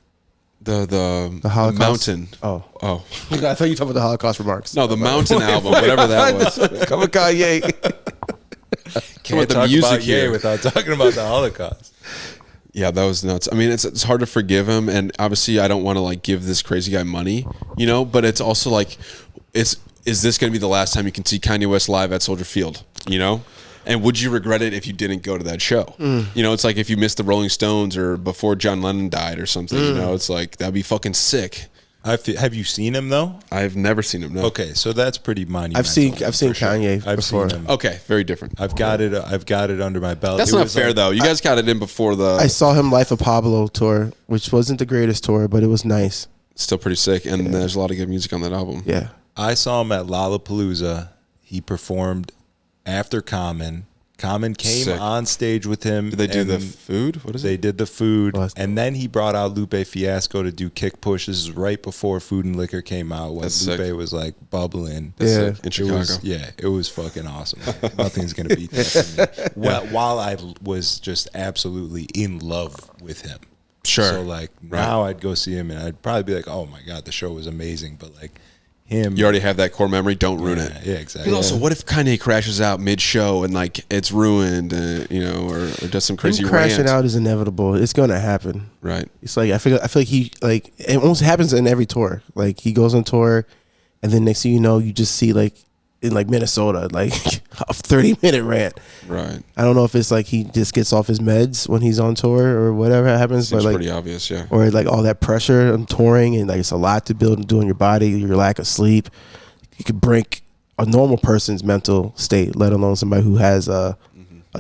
Holocaust? Mountain. Oh, Oh. I thought you were talking about the Holocaust remarks. No, the Mountain album, whatever that was. Come on, Kanye. can't the talk music about Ye here. without talking about the Holocaust. Yeah, that was nuts. I mean, it's hard to forgive him, and obviously, I don't want to like give this crazy guy money, but it's also like, is this going to be the last time you can see Kanye West live at Soldier Field? And would you regret it if you didn't go to that show? It's like if you missed the Rolling Stones or before John Lennon died or something. It's like that'd be fucking sick. Have you seen him though? I've never seen him. No. Okay, so that's pretty monumental. I've seen for sure. Kanye I've before. seen him. Okay, very different. I've got it under my belt. That's It not was fair like- though. You guys got it in before the. I saw him Life of Pablo tour, which wasn't the greatest tour, but it was nice. Still pretty sick, and there's a lot of good music on that album. Yeah. I saw him at Lollapalooza. He performed after Common. Common came Sick. on stage with him. Did they do the and food? What is They it? did the food, Oh, that's and then he brought out Lupe Fiasco to do Kick Push. This is right before Food and Liquor came out, when That's Lupe sick. was like bubbling. That's Yeah. sick. In Chicago. It was fucking awesome. Nothing's gonna beat that for me. While I was just absolutely in love with him. Sure. So like now I'd go see him and I'd probably be like, oh my god, the show was amazing. But like him, You already have that core memory. Don't ruin it. Yeah, exactly. But also, what if Kanye crashes out mid-show and like it's ruined, or does some crazy Him crashing rant? out is inevitable. It's gonna happen. Right. It's like I feel like he like it almost happens in every tour. Like he goes on tour, and then next thing you know, you just see like in like Minnesota, like a 30-minute rant. Right. I don't know if it's like he just gets off his meds when he's on tour or whatever happens, Seems but like pretty obvious. Yeah. or like all that pressure on touring and like it's a lot to build and do in your body, your lack of sleep. You could break a normal person's mental state, let alone somebody who has a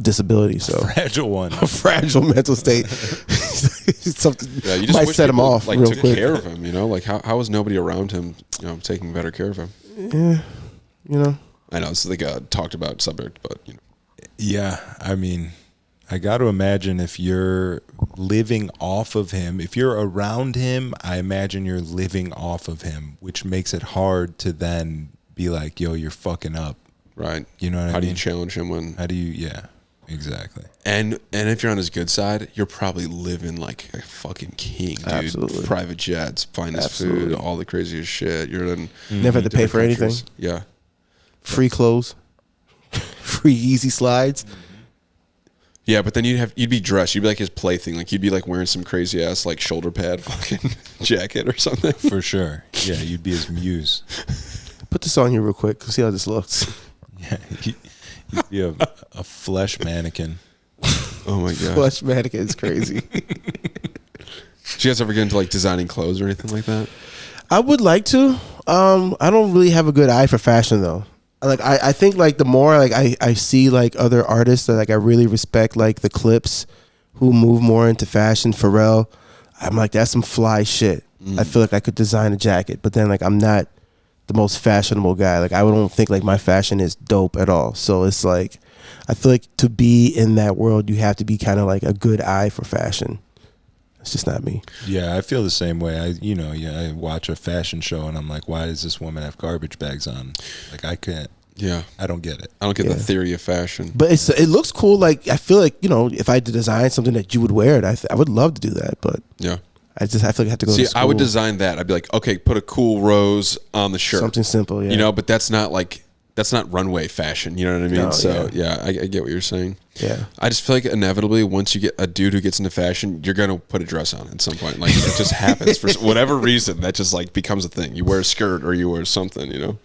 disability. So fragile one. a fragile mental state. Something Yeah. You just might wish set him people, off like real took quick. care of him. Like how was nobody around him? Taking better care of him. Yeah, I know it's like a talked about subject, but Yeah, I mean, I got to imagine if you're living off of him, if you're around him, I imagine you're living off of him, which makes it hard to then be like, yo, you're fucking up. right. You know what I mean? How do you challenge him when? How do you, yeah, exactly. And if you're on his good side, you're probably living like a fucking king, dude. Absolutely. Private jets, finest Absolutely. food, all the craziest shit. You're in never had to pay different for anything. countries. Yeah. Free clothes, free easy slides. Yeah, but then you'd be dressed. You'd be like his plaything. Like you'd be like wearing some crazy ass like shoulder pad fucking jacket or something. For sure. Yeah, you'd be his muse. Put this on here real quick. See how this looks. Yeah, you'd be a flesh mannequin. Oh my god. Flush mannequin is crazy. Did you guys ever get into like designing clothes or anything like that? I would like to. I don't really have a good eye for fashion though. Like I think like the more like I see like other artists that like I really respect, like the Clips who move more into fashion, Pharrell. I'm like, that's some fly shit. I feel like I could design a jacket, but then like I'm not the most fashionable guy. Like I don't think like my fashion is dope at all. So it's like I feel like to be in that world you have to be kind of like a good eye for fashion. It's just not me. Yeah, I feel the same way. I watch a fashion show and I'm like, why does this woman have garbage bags on? Like I can't. Yeah. I don't get it. I don't get the theory of fashion. But it looks cool. Like I feel like, you know, if I had to design something that you would wear, I would love to do that. But Yeah. I feel like I have to go to school. I would design that. I'd be like, okay, put a cool rose on the shirt. Something simple, yeah. You know, but that's not runway fashion. You know what I mean? No, So I get what you're saying. Yeah. I just feel like inevitably once you get a dude who gets into fashion, you're gonna put a dress on at some point. Like it just happens for whatever reason. That just like becomes a thing. You wear a skirt or you wear something. You know.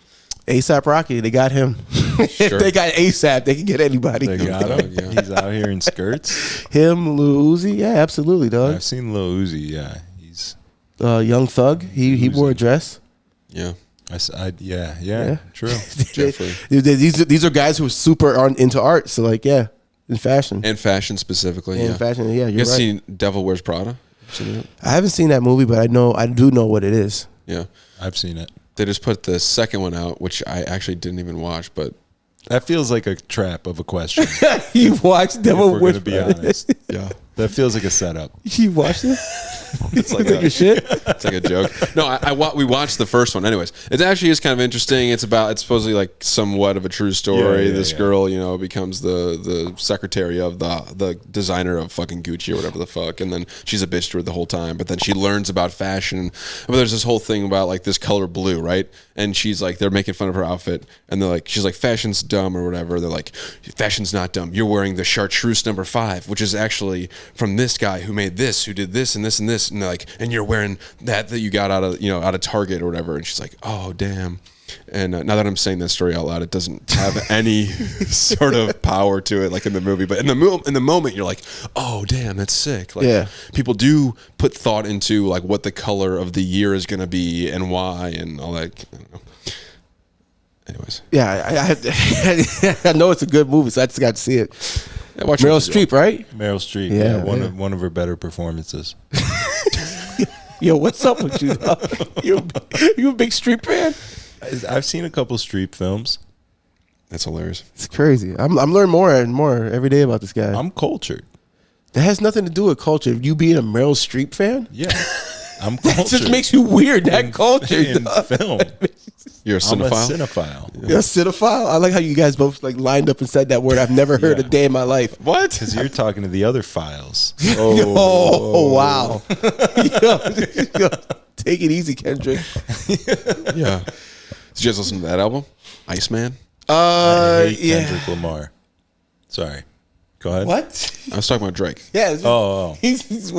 ASAP Rocky, they got him. Sure. If they got ASAP, they can get anybody. They got him. Yeah. He's out here in skirts. Him, Lil Uzi, yeah, absolutely, dog. I've seen Lil Uzi. Yeah, he's. Young Thug, he wore a dress. Yeah. Yeah. True. Jeffrey. These are guys who are super into art. So like, yeah, in fashion. And fashion specifically. In Yeah. fashion, yeah, You you're guys right. seen Devil Wears Prada? Seen that? I haven't seen that movie, but I do know what it is. Yeah. I've seen it. They just put the second one out, which I actually didn't even watch, but That feels like a trap of a question. You watched if Devil we're Wears gonna be Prada? honest, yeah. that feels like a setup. You watched it? It's like Take a shit. It's like a joke. No, we watched the first one. Anyways, it actually is kind of interesting. It's supposedly like somewhat of a true story. Yeah, This yeah. girl, you know, becomes the secretary of the designer of fucking Gucci or whatever the fuck, and then she's a bitch to her the whole time. But then she learns about fashion. But there's this whole thing about like this color blue, right? And she's like, they're making fun of her outfit, and they're like, she's like, fashion's dumb or whatever. They're like, fashion's not dumb. You're wearing the Chartreuse number 5, which is actually from this guy who made this, who did this and this and this, and they're like, and you're wearing that you got out of Target or whatever. And she's like, oh damn. And now that I'm saying that story out loud, it doesn't have any sort of power to it, like in the movie. But in the moment, you're like, "Oh, damn, that's sick!" Like, Yeah. people do put thought into like what the color of the year is going to be and why and all that. I don't know. Anyways, Yeah, I know it's a good movie, so I just got to see it. yeah, watch Meryl it. Streep, right? Meryl Streep. Yeah, Yeah, one of her better performances. Yo, what's up with you? Dog? You a big Streep fan? I've seen a couple Streep films. That's hilarious. It's crazy. I'm learning more and more every day about this guy. I'm cultured. That has nothing to do with culture. You being a Meryl Streep fan, Yeah, I'm that cultured. just makes you weird. That in, culture, in dog. film. You're a I'm a cinephile. cinephile. You're a cinephile. I like how you guys both like lined up and said that word. I've never heard Yeah. a day in my life. What? Because you're talking to the other files. Oh, wow. Yo, take it easy, Kendrick. Yeah. Did you guys listen to that album, Iceman? I hate yeah. Kendrick Lamar. Sorry. Go ahead. What? I was talking about Drake. Yeah. Oh. He's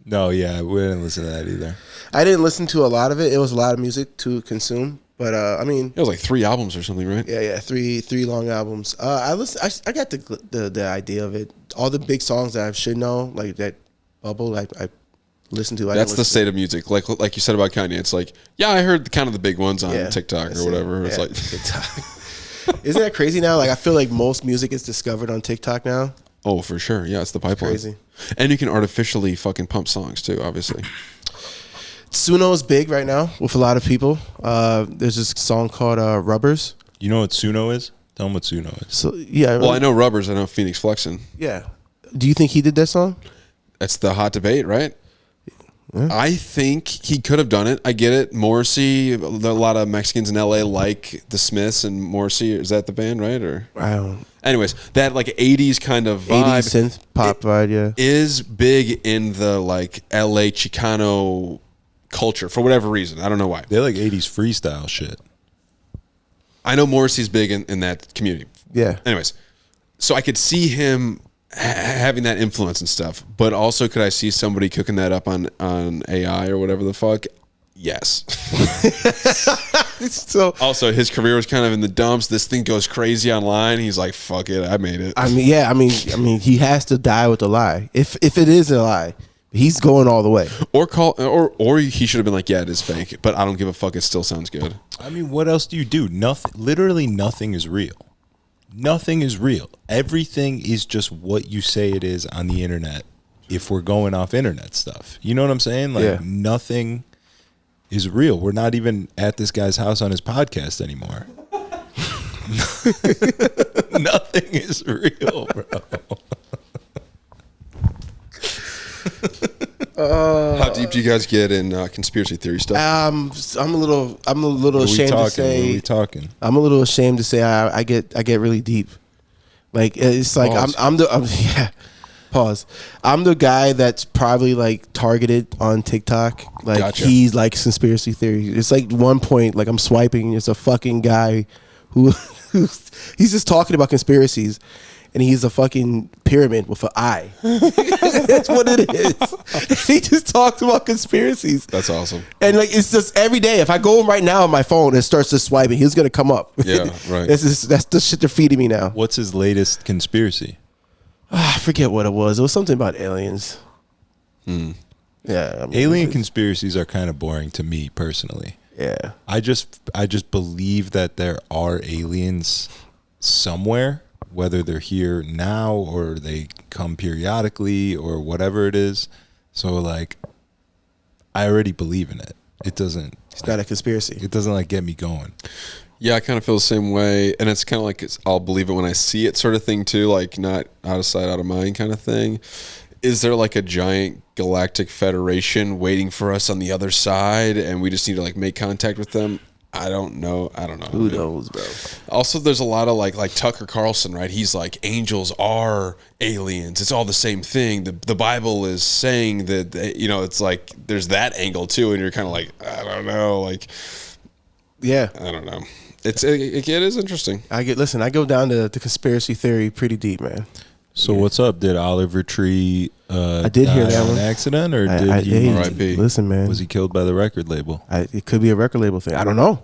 No, yeah, we didn't listen to that either. I didn't listen to a lot of it. It was a lot of music to consume, but I mean, It was like 3 albums or something, right? yeah, three long albums. I got the idea of it. All the big songs that I should know, like that Bubble, I listened to. That's the state of music. Like you said about Kanye, it's like, yeah, I heard kind of the big ones on Yeah, TikTok that's or whatever. it. It's Yeah, like, TikTok. Isn't that crazy now? Like I feel like most music is discovered on TikTok now. oh, for sure. Yeah, it's the pipeline. Crazy. And you can artificially fucking pump songs too, obviously. Suno is big right now with a lot of people. There's this song called Rubbers. You know what Suno is? Tell them what Suno is. So yeah, Well, I know Rubbers. I know Phoenix Flexin. Yeah. Do you think he did that song? That's the hot debate, right? I think he could have done it. I get it. Morrissey, a lot of Mexicans in LA like the Smiths and Morrissey. Is that the band, right? Or I don't. anyways, that like 80s kind of vibe 80s synth pop vibe, yeah. is big in the like LA Chicano culture for whatever reason. I don't know why. They like 80s freestyle shit. I know Morrissey's big in that community. Yeah. Anyways, so I could see him having that influence and stuff. But also, could I see somebody cooking that up on AI or whatever the fuck? Yes. So Also, his career was kind of in the dumps. This thing goes crazy online. He's like, "Fuck it, I made it." I mean, he has to die with a lie. If it is a lie, he's going all the way. Or he should have been like, "Yeah, it is fake, but I don't give a fuck. It still sounds good." I mean, what else do you do? Nothing. Literally nothing is real. Nothing is real. Everything is just what you say it is on the internet. If we're going off internet stuff, you know what I'm saying? Like nothing is real. We're not even at this guy's house on his podcast anymore. Nothing is real, bro. How deep do you guys get in conspiracy theory stuff? I'm a little ashamed to What are say. we talking? I'm a little ashamed to say I get really deep. Like it's like Pause. yeah. Pause. I'm the guy that's probably like targeted on TikTok. Like Gotcha. he's like conspiracy theory. It's like one point like I'm swiping. It's a fucking guy who he's just talking about conspiracies. And he's a fucking pyramid with an eye. That's what it is. He just talks about conspiracies. That's awesome. And like it's just every day. If I go right now on my phone and starts just swiping, he's gonna come up. Yeah, right. That's the shit they're feeding me now. What's his latest conspiracy? I forget what it was. It was something about aliens. Yeah, I mean, Alien conspiracies are kind of boring to me personally. Yeah, I just believe that there are aliens somewhere, whether they're here now or they come periodically or whatever it is. So like, I already believe in it. It doesn't. it's not a conspiracy. It doesn't like get me going. Yeah, I kind of feel the same way, and it's kind of like I'll believe it when I see it, sort of thing too. Like not out of sight, out of mind, kind of thing. Is there like a giant galactic federation waiting for us on the other side, and we just need to like make contact with them? I don't know. Who knows, bro? Also, there's a lot of like Tucker Carlson, right? He's like, angels are aliens. It's all the same thing. The Bible is saying that, it's like there's that angle too, and you're kind of like, I don't know, like, Yeah, I don't know. It is interesting. I go down to the conspiracy theory pretty deep, man. So what's up? Did Oliver Tree? I did hear die that on one. accident, or did he? hey, R.I.P. Listen, man. Was he killed by the record label? It could be a record label thing. I don't know.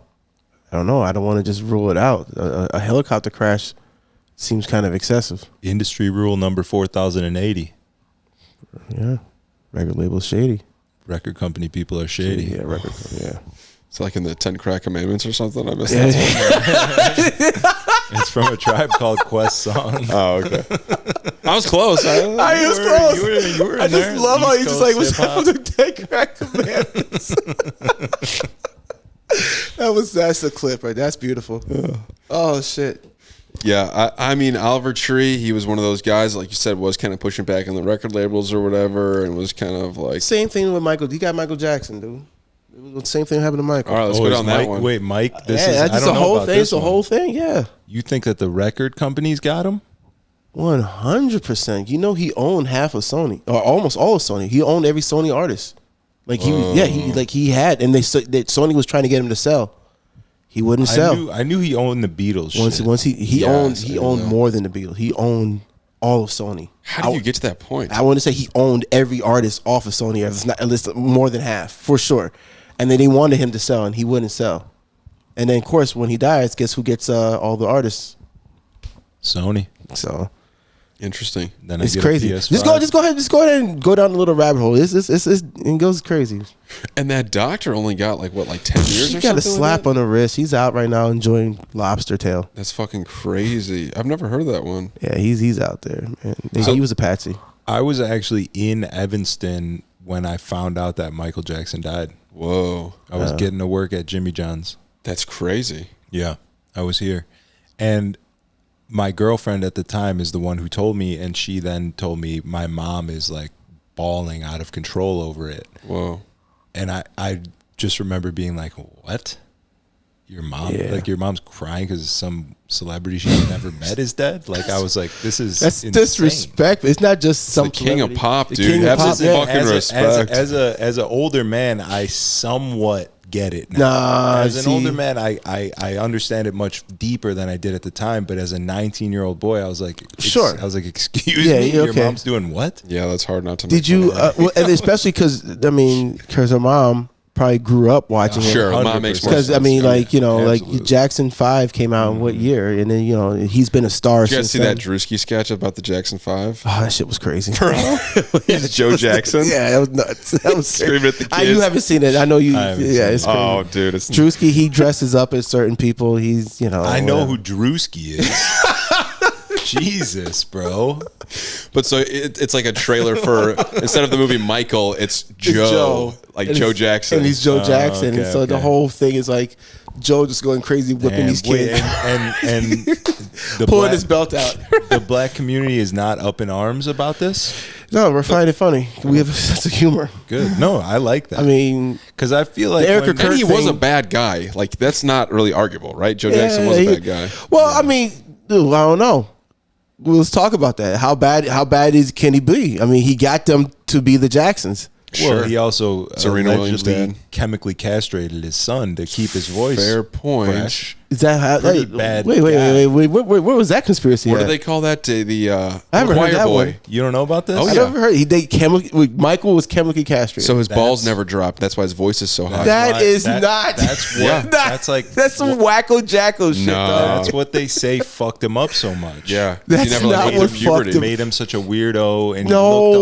I don't want to just rule it out. A helicopter crash seems kind of excessive. Industry rule number 4080. Yeah, record label's shady. Record company people are shady. Yeah, record. Yeah. It's like in the 10 Crack Commandments or something. I missed that. It's from a Tribe Called Quest song. Oh, okay. I was close. I was close. You were in I there. just love how you East just like, Coast what's up with the 10 Crack Commandments? That's the clip, right? That's beautiful. Oh, shit. Yeah, I mean, Oliver Tree, he was one of those guys, like you said, was kind of pushing back on the record labels or whatever, and was kind of like... Same thing with Michael. He got Michael Jackson, dude. It was the same thing happened to Michael. All right, let's go down that one. Wait, Mike, this Yeah, is... that's I just don't the know whole about thing. this It's the one. whole thing, yeah. You think that the record companies got him? 100%. You know, he owned half of Sony, or almost all of Sony. He owned every Sony artist. Like he had, and Sony was trying to get him to sell. He wouldn't sell. I knew he owned the Beatles. Once shit. he owned more than the Beatles. He owned all of Sony. How did you get to that point? I want to say he owned every artist off of Sony. It's not at least more than half for sure. And then they wanted him to sell, and he wouldn't sell. And then of course when he dies, guess who gets all the artists? Sony. So Interesting. Then it's I get a crazy. PS5. Just go ahead and go down a little rabbit hole. It goes crazy. And that doctor only got like 10 years He or got a something? slap on the wrist. He's out right now enjoying lobster tail. That's fucking crazy. I've never heard of that one. Yeah, he's out there, man. He was a patsy. I was actually in Evanston when I found out that Michael Jackson died. Whoa. I was getting to work at Jimmy John's. That's crazy. Yeah, I was here. And my girlfriend at the time is the one who told me, and she then told me my mom is like bawling out of control over it. Whoa. And I just remember being like, what? Your mom? Yeah. Like your mom's crying because some celebrity she never met is dead? Like I was like, that's insane. Disrespect. It's not just some The king of celebrity. pop, The dude. king of Have pop, some yeah. fucking respect. As an older man, I somewhat get it now. Nah, as an see- older man, I understand it much deeper than I did at the time. But as a 19-year-old boy, I was like, Sure. I was like, excuse Yeah, me, yeah, your okay. mom's doing what? Yeah, that's hard not to. Did make you? fun of. Well, and especially because her mom probably grew up watching it. Sure, mom makes more Because sense. I mean, like Absolutely. like Jackson 5 came out in what year, and then he's been a star Did you guys since see then. that Drewski sketch about the Jackson 5? Oh, that shit was crazy. Joe Jackson. Yeah, that was nuts. That was Screaming at the You kids. haven't seen it. I know you. I haven't Yeah, seen it's crazy. Oh, dude, it's Drewski, he dresses up as certain people. He's I know whatever. who Drewski is. Jesus, bro. But so it's like a trailer for instead of the movie Michael, it's Joe, like And Joe he's- Jackson. and he's Joe Jackson, and okay, so the okay. whole thing is like Joe just going crazy, whipping And these wait, kids, and the pulling black, his belt out. the black community is not up in arms about this. No, we're finding it funny. We have a sense of humor. Good. No, I like that. I mean, because I feel like The Erica when- and he Kirk was a thing- bad guy. Like that's not really arguable, right? Joe Jackson was a bad guy. Well, I mean, dude, I don't know. Well, let's talk about that. How bad can he be? I mean, he got them to be the Jacksons. well, Sure. he also Serena Williams' allegedly dad. chemically castrated his son to keep his voice Fair point. fresh. Is that how? Pretty Hey, bad wait, guy. where was that conspiracy? What do at? they call that? The I haven't heard choir that boy. one. You don't know about this? Oh, I yeah. never heard. Michael was chemically castrated. So his balls That's- never dropped. That's why his voice is so high. That why- is that- not. that's what- Yeah. that's like- that's some wacko jacko shit. No. dog. That's what they say fucked him up so much. yeah, That's he never not went what through puberty. fucked him. Made him such a weirdo, and he No, looked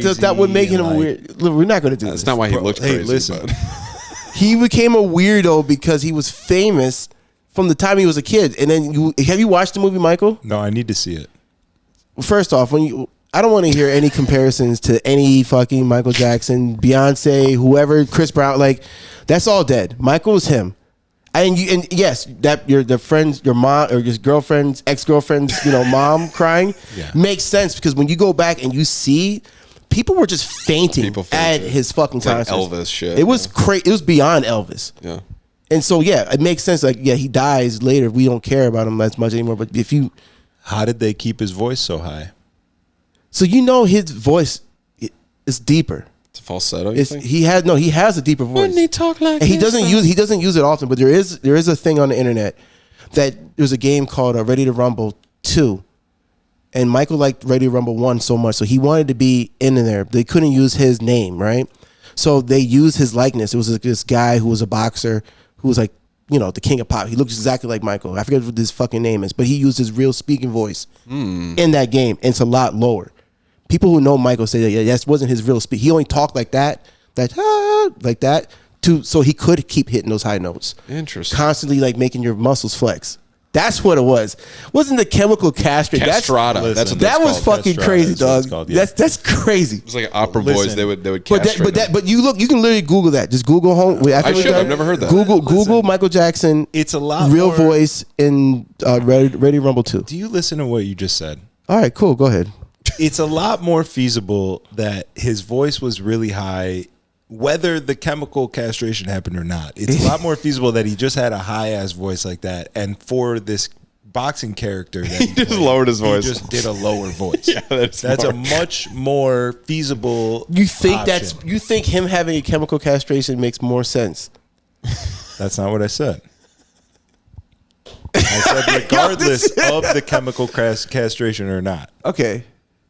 all that would make crazy him and, like, weird. Look, we're not going to do That's this. not why he Bro, looked hey, crazy. listen. but- He became a weirdo because he was famous from the time he was a kid. And then have you watched the movie Michael? No, I need to see it. First off, I don't want to hear any comparisons to any fucking Michael Jackson, Beyonce, whoever, Chris Brown. Like, that's all dead. Michael is him. And yes, that your mom or your girlfriend's ex-girlfriend's mom crying Yeah. makes sense because when you go back and you see, people were just fainting People at fainted. his fucking It's like concerts. Elvis shit, It was yeah. crazy. It was beyond Elvis. Yeah. And so yeah, it makes sense. Like he dies later. We don't care about him as much anymore. But if you, How did they keep his voice so high? so his voice is deeper. It's a falsetto. You think? He has a deeper voice. Wouldn't he talk like And he this, doesn't use it often, but there is a thing on the internet that there's a game called Ready to Rumble 2. And Michael liked Ready to Rumble 1 so much, so he wanted to be in there. They couldn't use his name, right? So they used his likeness. It was like this guy who was a boxer who was like, the king of pop. He looks exactly like Michael. I forget what his fucking name is, but he used his real speaking voice in that game. And it's a lot lower. People who know Michael say that wasn't his real speak. He only talked like that, like that, so he could keep hitting those high notes. Interesting. Constantly like making your muscles flex. That's what it was. Wasn't the chemical castrate? Castrata. Listen, That's what That that's was called. fucking Castrata crazy, is what it's dog. called, yeah. That's crazy. It's like opera Listen. boys. They would But castrate them. but you can literally Google that. Just Google home. I should. I've never heard that. Google Michael Jackson. It's a lot real more- voice in Ready Rumble 2. Do you listen to what you just said? All right, cool. Go ahead. It's a lot more feasible that his voice was really high, whether the chemical castration happened or not. It's a lot more feasible that he just had a high ass voice like that, and for this boxing character, that he just played, lowered his voice. He just did a lower voice. Yeah, that's a smart. much more feasible. You think option. you think him having a chemical castration makes more sense? That's not what I said. I said regardless of the chemical castration or not. Okay.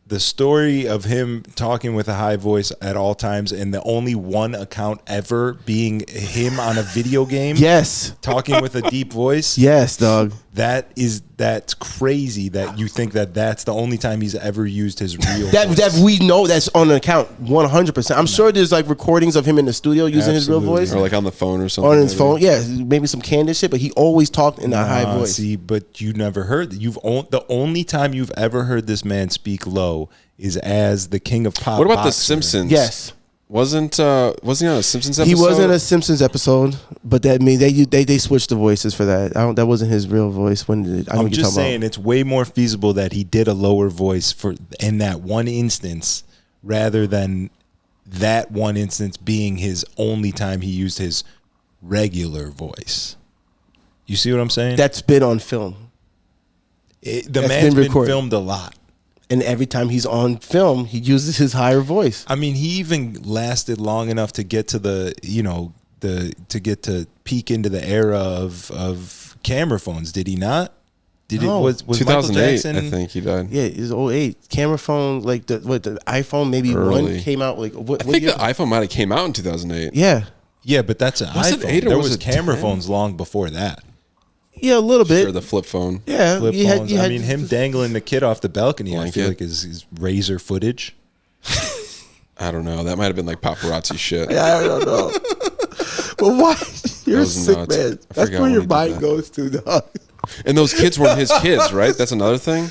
The story of him talking with a high voice at all times and the only one account ever being him on a video game Yes. talking with a deep voice. Yes, dog. That's crazy that you think that that's the only time he's ever used his real That voice. we know that's on an account 100%. I'm sure there's like recordings of him in the studio using his real Absolutely. voice or like on the phone or something. on his maybe. phone. Yeah, maybe some candid shit, but he always talked in a high voice. See, but you never heard that. The only time you've ever heard this man speak low is as the king of pop. What about the boxer. Simpsons? Yes. Wasn't he on a Simpsons episode? He was in a Simpsons episode, but that mean they switched the voices for that. That wasn't his real voice. When did I know I'm what you're just talking saying about. it's way more feasible that he did a lower voice for in that one instance rather than that one instance being his only time he used his regular voice. You see what I'm saying? That's been on film, The that's man's been been recorded. filmed a lot. and every time he's on film, he uses his higher voice. I mean, he even lasted long enough to get to the, to get to peek into the era of camera phones. Did he not? Did No. it was Michael 2008, Jackson? I think he died. Yeah, it was 08. Camera phone, like the iPhone maybe Early. 1 came out. Like what I think year? the iPhone might have came out in 2008. Yeah, Yeah, but that's an Was it iPhone. 8 or There was was it camera 10? phones long before that. yeah, a little bit. Sure, the flip phone. Yeah, Flip you phones. had, I mean, him dangling the kid off the balcony. I Blanket. feel like is razor footage. I don't know. That might have been like paparazzi shit. I don't know. But why? You're a was sick nuts. man. I That's forgot where when your he did mind that. goes to, dog. And those kids weren't his kids, right? That's another thing.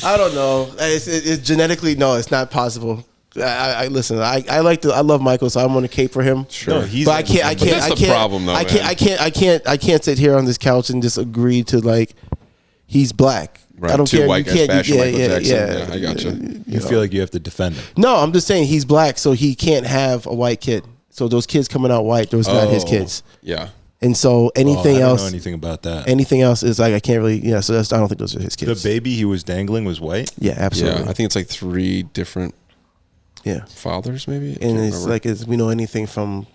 I don't know. It's genetically, no, it's not possible. I listen. I love Michael, so I'm going to cape for him. Sure. No, he's But I can't. that's the problem, though, I can't sit here on this couch and just agree to like he's black. Right. I don't Two care. white You guys can't. bashing Yeah, Michael yeah, Jackson. yeah. Yeah, I gotcha. You feel like you have to defend him. No, I'm just saying he's black, so he can't have a white kid. So those kids coming out white, those not his kids. Yeah. And so anything I don't else, know anything about that. anything else is like I can't really. Yeah. So that's I don't think those are his The kids. baby he was dangling was white. Yeah, absolutely. Yeah. I think it's like 3 different Yeah. fathers, maybe. I And can't it's remember. like we know anything from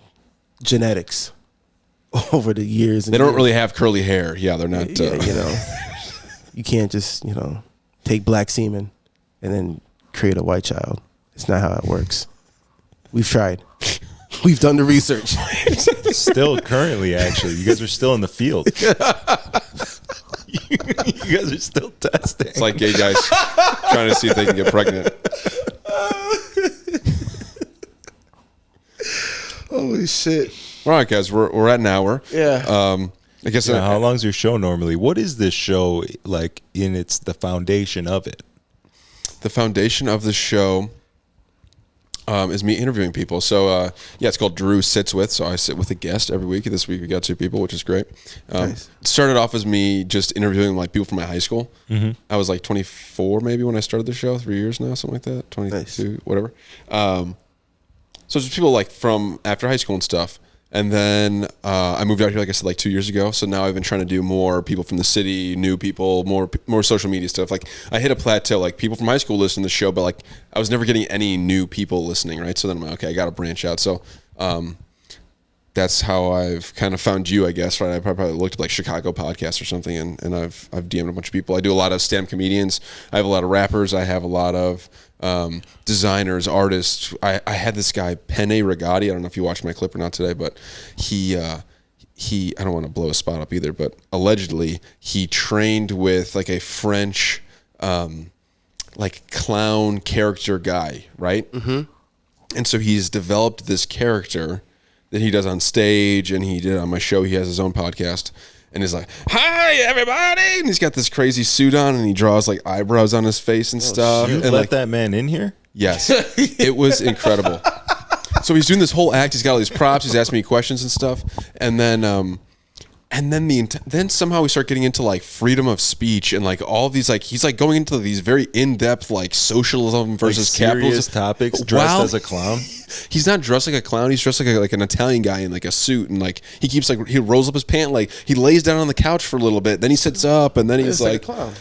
genetics over the years. And They don't years. really have curly hair. Yeah, they're not. Yeah, you know, you can't just take black semen and then create a white child. It's not how it works. We've tried. We've done the research. Still, currently, actually, you guys are still in the field. You guys are still testing. It's like gay guys trying to see if they can get pregnant. Holy shit! All right, guys, we're at an hour. Yeah. I guess Yeah, how long's your show normally? What is this show like in the foundation of it? the foundation of the show is me interviewing people. So yeah, it's called Drew Sits With. So I sit with a guest every week. This week we got 2 people, which is great. Nice. It started off as me just interviewing like people from my high school. Mm-hmm. I was like 24 maybe when I started the show. 3 years now, something like that. 22, Nice. whatever. So just people like from after high school and stuff. And then I moved out here, like I said, like 2 years ago. So now I've been trying to do more people from the city, new people, more social media stuff. Like I hit a plateau. Like people from high school listen to the show, but like I was never getting any new people listening, right? So then I'm like, okay, I got to branch out. So that's how I've kind of found you, I guess. Right? I probably looked at like Chicago podcasts or something, and I've DM'd a bunch of people. I do a lot of stand-up comedians. I have a lot of rappers. I have a lot of designers, artists. I had this guy Penne Rigatti. I don't know if you watched my clip or not today, but he I don't want to blow his spot up either, but allegedly he trained with like a French like clown character guy, right? Mm-hmm. And so he's developed this character that he does on stage, and he did on my show. He has his own podcast, and he's like, "Hi, everybody!" And he's got this crazy suit on, and he draws like eyebrows on his face and stuff. You And let like, that man in here? yes, it was incredible. So he's doing this whole act. He's got all these props. He's asking me questions and stuff, and then then somehow we start getting into like freedom of speech and like all of these like he's like going into these very in-depth like socialism versus Like serious capitalism topics, dressed While- as a clown. He's not dressed like a clown. He's dressed like an Italian guy in like a suit, and like he keeps like he rolls up his pant, like he lays down on the couch for a little bit, then he sits up, and then he's It's like a clown.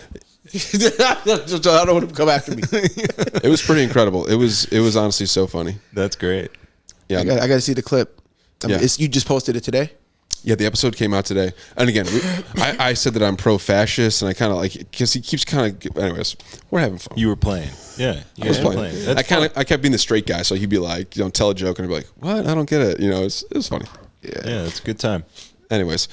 I don't want to come after me. it was pretty incredible. It was honestly so funny. That's great. Yeah, I got to see the clip. I mean, Yeah. you just posted it today. yeah. The episode came out today, and again, I said that I'm pro-fascist, and I kind of like because he keeps kind of. Anyways, we're having fun. You were playing. Yeah. You I was guys were playing. That's I kept being the straight guy, so he'd be like, tell a joke, and I'd be like, "What? I don't get it." It was funny. Yeah, it's a good time. Anyways,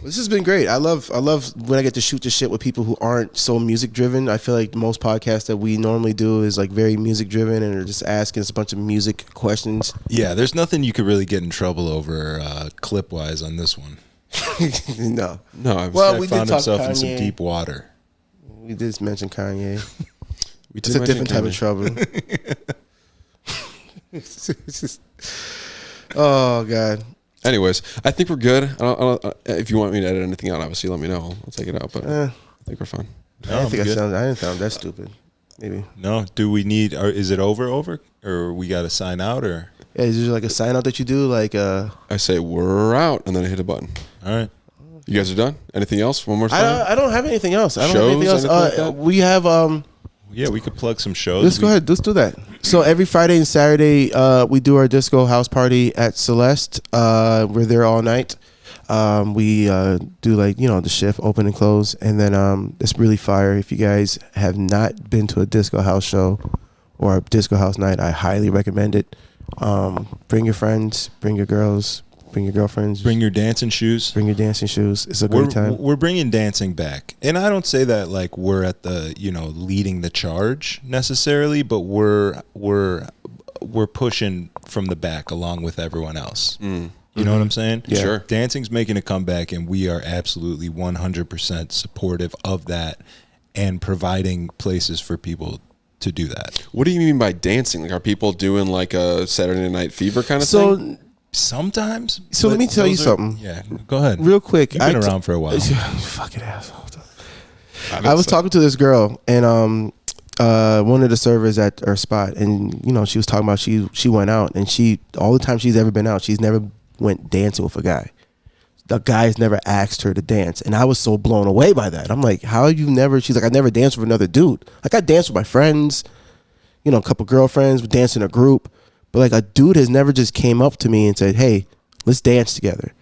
This has been great. I love when I get to shoot the shit with people who aren't so music driven. I feel like most podcasts that we normally do is like very music driven and are just asking us a bunch of music questions. Yeah, there's nothing you could really get in trouble over clip wise on this one. No, no, I was, Well, Guy we did found talk himself in Kanye. some deep water. we did mention Kanye. we It's a different type of trouble. Oh God. Anyways, I think we're good. I don't, if you want me to edit anything out, obviously let me know. I'll take it out, but I think we're fine. No, I think I'm good. I didn't sound that stupid. Maybe. No, do we need? Or is it over, or we got to sign out? Or Yeah, is there like a sign out that you do? Like I say we're out, and then I hit a button. all right? You guys are done? Anything else? One more time? I don't have anything else. I don't Shows, have anything else. anything like that? We have Yeah, we could plug some shows. let's go ahead. Let's do that. So every Friday and Saturday, we do our disco house party at Celeste. We're there all night. We do the shift, open and close, and then it's really fire. If you guys have not been to a disco house show or a disco house night, I highly recommend it. Bring your friends, bring your girls, bring your girlfriends, Bring your dancing shoes. bring your dancing shoes. It's a great time. We're bringing dancing back, and I don't say that like we're at the leading the charge necessarily, but we're pushing from the back along with everyone else. You know what I'm saying? Yeah. Sure. Dancing's making a comeback, and we are absolutely 100% supportive of that and providing places for people to do that. What do you mean by dancing? Like, are people doing like a Saturday Night Fever kind of So thing? Sometimes. So let but me tell you those something. Yeah, go ahead. real quick, You've been around for a while. You fucking asshole. I was talking to this girl, and one of the servers at her spot, and she was talking about she went out, and all the time she's ever been out, she's never went dancing with a guy. The guy's never asked her to dance, and I was so blown away by that. I'm like, how you never? She's like, I never danced with another dude. Like, I danced with my friends, a couple girlfriends, we danced in a group, but like a dude has never just came up to me and said, hey, let's dance together.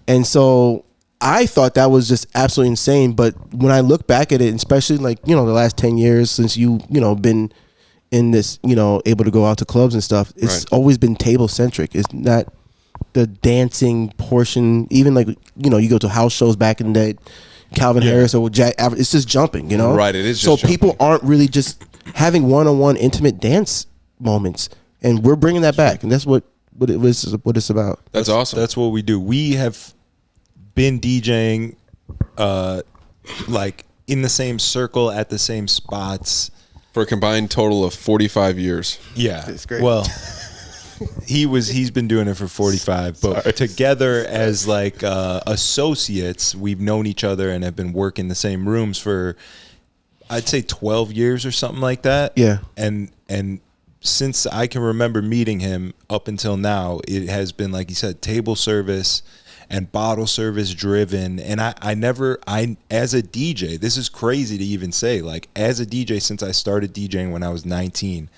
And so I thought that was just absolutely insane. But when I look back at it, especially like, the last 10 years since been in this, able to go out to clubs and stuff, it's always been table centric. It's not the dancing portion. Even like, you go to house shows back in the day, Calvin Harris or Jack, it's just jumping, Right, it is just so jumping. people aren't really just having one-on-one intimate dance moments. And we're bringing that back. And that's what it's about. That's awesome. That's what we do. We have been DJing like in the same circle at the same spots For a combined total of 45 years. Yeah, It's great. Well, he's been doing it for 45, but together as like associates, we've known each other and have been working the same rooms for, I'd say 12 years or something like that. Yeah. And since I can remember meeting him up until now, it has been, like you said, table service and bottle service driven. And I as a DJ, this is crazy to even say, like, as a DJ, since I started DJing when I was 19,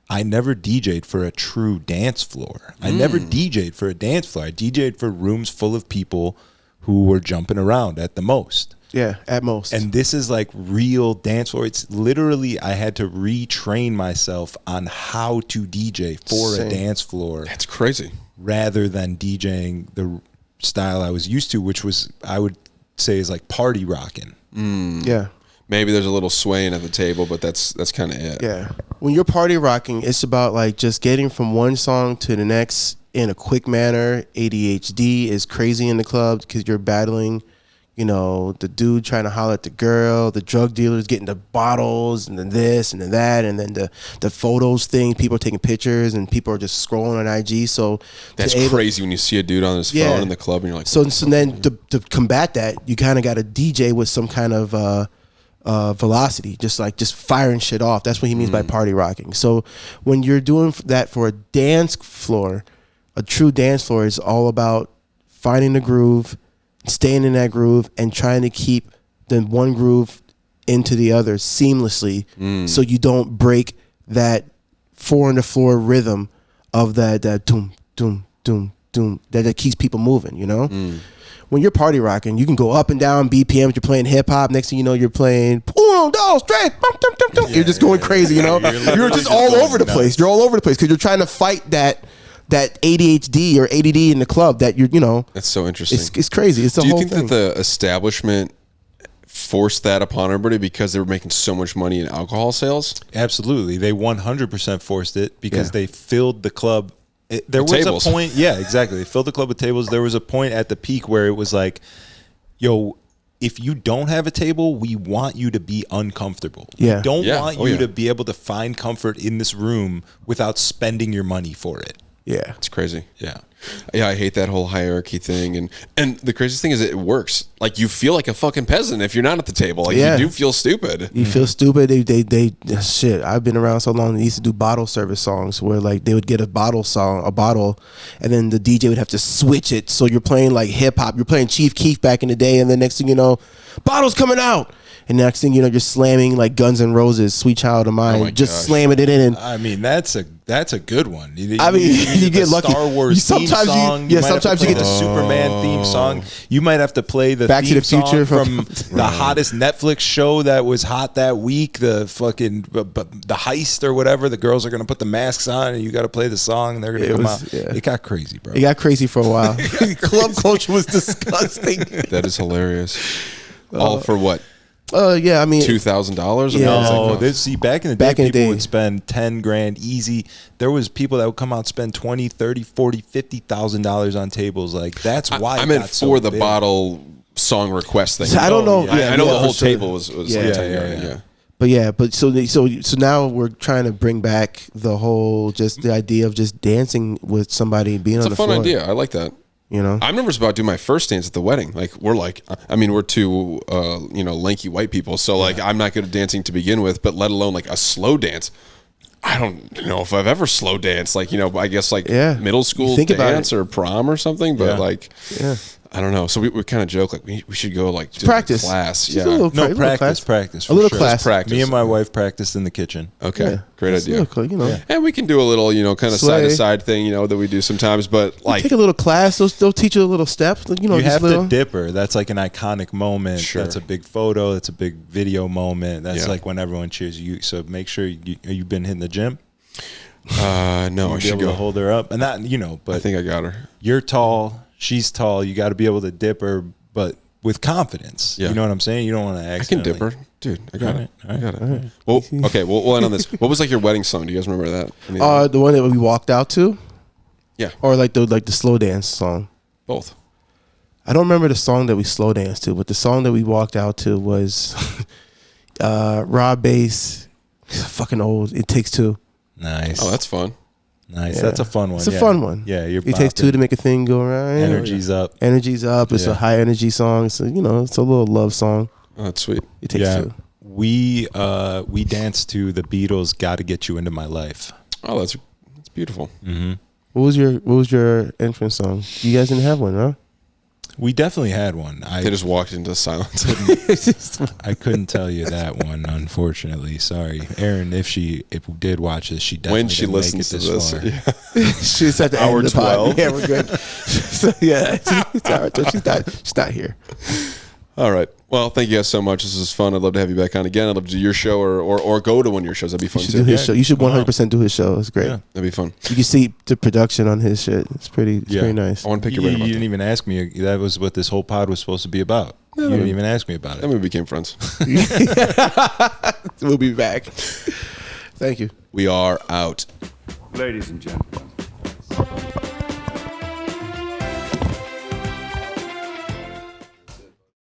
I never DJ'd for a true dance floor. I never DJ'd for a dance floor. I DJ'd for rooms full of people who were jumping around at the most. Yeah, at most. And this is like real dance floor. It's literally, I had to retrain myself on how to DJ for Same. a dance floor That's crazy. rather than DJing the style I was used to, which was, I would say, is like party rocking. yeah. Maybe there's a little swaying at the table, but that's kind of it. Yeah. When you're party rocking, it's about like just getting from one song to the next in a quick manner. ADHD is crazy in the club because you're battling, the dude trying to holler at the girl, the drug dealers getting the bottles, and then this and then that, and then the photos thing. People are taking pictures and people are just scrolling on IG. So That's crazy when you see a dude on his phone in the club and you're like, So then to combat that, you kind of got to DJ with some kind of velocity, just firing shit off. That's what he means by party rocking. So when you're doing that for a dance floor, a true dance floor is all about finding the groove, staying in that groove, and trying to keep the one groove into the other seamlessly, so you don't break that 4 on the floor rhythm of that doom doom doom doom that keeps people moving. When you're party rocking, you can go up and down BPMs. You're playing hip hop. Next thing you know, you're playing uno, dos, tres, bum, dum, dum, dum. You're just going crazy. You're just all over the place. You're all over the place because you're trying to fight that ADHD or ADD in the club that that's so interesting. It's crazy. It's the Do you whole think thing. that the establishment forced that upon everybody because they were making so much money in alcohol sales? Absolutely. They 100% forced it because Yeah. they filled the club. There With was tables. a point. Yeah, exactly. They filled the club with tables. There was a point at the peak where it was like, yo, if you don't have a table, we want you to be uncomfortable. Yeah. We don't Yeah. want Oh, you yeah. to be able to find comfort in this room without spending your money for it. Yeah. It's crazy. Yeah. Yeah, I hate that whole hierarchy thing, and the craziest thing is it works. Like, you feel like a fucking peasant if you're not at the table. Like, Yeah. you do feel stupid. You feel stupid. They shit. I've been around so long. They used to do bottle service songs where like they would get a bottle, and then the DJ would have to switch it. So you're playing like hip hop. You're playing Chief Keef back in the day, and the next thing you know, bottles coming out, and next thing you know, you're slamming like Guns N' Roses, "Sweet Child of Mine," my just gosh. slamming it in. And I mean, that's a good one. You you get the lucky. Star Wars Sometimes theme song. yeah, might have to sometimes you play get the Superman theme song. You might have to play the Back to theme the Future song from the hottest Netflix show that was hot that week. The fucking the heist or whatever. The girls are gonna put the masks on, and you got to play the song. And they're gonna come out. Yeah. It got crazy, bro. It got crazy for a while. Club culture was disgusting. That is hilarious. All for what? Yeah, I mean, $2,000? Yeah. No, see, back in the day, Back in the people day. would spend 10 grand easy. There was people that would come out and spend 20, 30, 40, $50,000 on tables. Like, that's why I it meant got for so the big. bottle song request thing. I don't know. I know yeah, the whole for sure. table was Yeah. like Yeah, 10 grand. Yeah. But so now we're trying to bring back the whole just the idea of just dancing with somebody, being It's on a the fun floor. idea. I like that. You know, I remember about doing my first dance at the wedding. Like we're two lanky white people, so like I'm not good at dancing to begin with, but let alone like a slow dance. I don't know if I've ever slow danced. Like I guess like Yeah. middle school You think about dance or prom or something. But Yeah. like yeah. I don't know. So we kind of joke like we should go like to Practice. class. Just Yeah. a little No, little practice. A For little sure. class. Practice. Me and my wife practiced in the kitchen. Okay. Yeah. Great Just a idea. little, you know. And we can do a little, kind of Slay. side to side thing, that we do sometimes. But like, Take a little class. They'll teach you a little steps. You know, You just have little. to dipper. That's like an iconic moment. Sure. That's a big photo. That's a big video moment. That's Yeah. like when everyone cheers you. So make sure you've been hitting the gym. no, I Be should able to go. hold her up, and that but I think I got her. you're tall, she's tall. You got to be able to dip her, but with confidence. Yeah. You know what I'm saying? You don't want to I can accidentally. dip her, dude. I got it. All right, I got it. Well, okay. We'll end on this. What was like your wedding song? Do you guys remember that? The one that we walked out to, Yeah, or like the slow dance song. both. I don't remember the song that we slow danced to, but the song that we walked out to was Rob Bass. Fucking old. It Takes Two. Nice. Oh, that's fun. nice. Yeah. That's a fun one. It's a fun one. Yeah, you're. It Takes Two to make a thing go around. Energy's up. Energy's up. It's Yeah. a high energy song. It's it's a little love song. Oh, that's sweet. It Takes Yeah. Two. We danced to the Beatles' "Got to Get You Into My Life." Oh, that's beautiful. What was your entrance song? You guys didn't have one, huh? We definitely had one. They just walked into silence. I couldn't tell you that one, unfortunately. Sorry, Erin. If we did watch this, she definitely When she didn't make listens it to this, far. yeah. She's at the Hour end of the pod. 12. Yeah, we're good. So, yeah, it's all right. She's not here. All right. Well, thank you guys so much. This was fun. I'd love to have you back on again. I'd love to do your show or go to one of your shows. That'd be fun You should too. do his show. You should come on. 100% do his show. It's great. Yeah. That'd be fun. You can see the production on his shit. It's pretty nice. I want to pick You, your brain you about didn't that. even ask me. That was what this whole pod was supposed to be about. You didn't even ask me about Then it. we became friends. We'll be back. Thank you. We are out. Ladies and gentlemen,